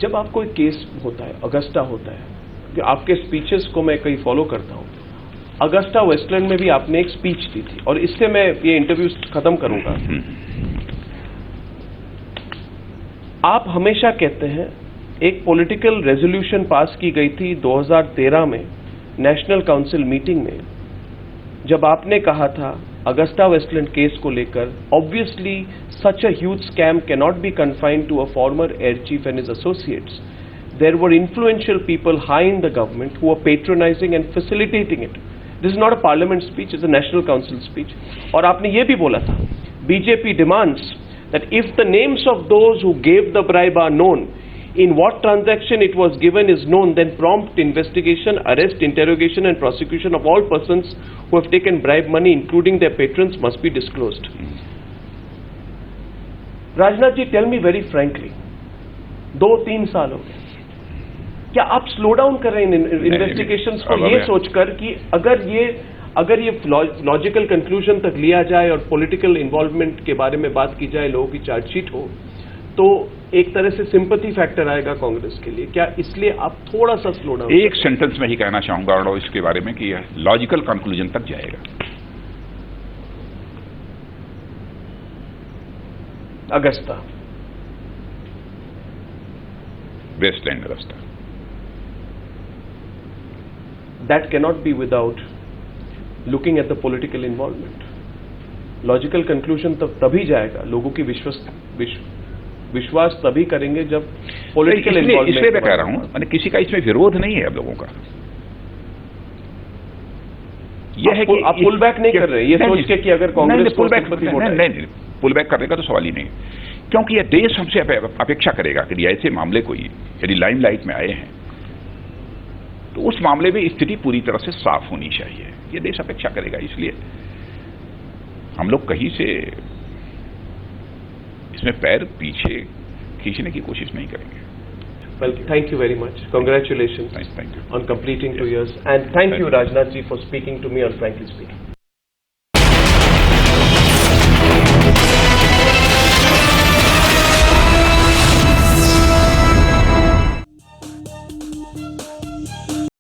जब आपको एक केस होता है, अगस्टा होता है, कि आपके स्पीचेस को मैं कहीं फॉलो करता हूं, अगस्टा वेस्टलैंड में भी आपने एक स्पीच दी थी और इससे मैं ये इंटरव्यू खत्म करूंगा। आप हमेशा कहते हैं एक पॉलिटिकल रेजोल्यूशन पास की गई थी 2013 में नेशनल काउंसिल मीटिंग में, जब आपने कहा था अगस्टा वेस्टलैंड केस को लेकर, obviously such a huge scam can not be confined to a former air chief and his associates. There were influential people high in the government who were patronizing and facilitating it. This is not a parliament speech, it's a national council speech. और आपने ये भी बोला था, BJP demands that if the names of those who gave the bribe are known, in what transaction it was given is known, then prompt investigation, arrest, interrogation and prosecution of all persons who have taken bribe money, including their patrons, must be disclosed. Rajnath ji, tell me very frankly, 2-3 साल हो गए, क्या आप slow down कर रहे हैं investigations को ये सोचकर कि अगर ये लॉजिकल कंक्लूजन तक लिया जाए और पॉलिटिकल इन्वॉल्वमेंट के बारे में बात की जाए, लोगों की चार्जशीट हो, तो एक तरह से सिंपैथी फैक्टर आएगा कांग्रेस के लिए? क्या इसलिए आप थोड़ा सा स्लो डाउन? एक सेंटेंस में ही कहना चाहूंगा और इसके बारे में कि यह लॉजिकल कंक्लूजन तक जाएगा। Agusta, Westland Agusta, that cannot be without looking at the political involvement. Logical conclusion तभी जाएगा, लोगों की विश्वास तभी करेंगे जब पॉलिटिकल इन्वॉल्वमेंट। इसलिए मैं कह रहा हूं, मैंने किसी का इसमें विरोध नहीं है अब लोगों का। यह है कि आप पुल बैक नहीं कर रहे, ये सोच के कि अगर Congress pull back pull back करने का तो सवाल ही नहीं, क्योंकि यह देश हमसे अपेक्षा करेगा कि ऐसे मामले कोई यदि लाइमलाइट में आए हैं तो उस मामले में स्थिति पूरी तरह से साफ होनी चाहिए, ये देश अपेक्षा करेगा। इसलिए हम लोग कहीं से इसमें पैर पीछे खींचने की कोशिश नहीं करेंगे। Well, thank you very much. Congratulations thank you on completing 2 years, and thank you Rajnath ji for speaking to me on Frankly Speaking.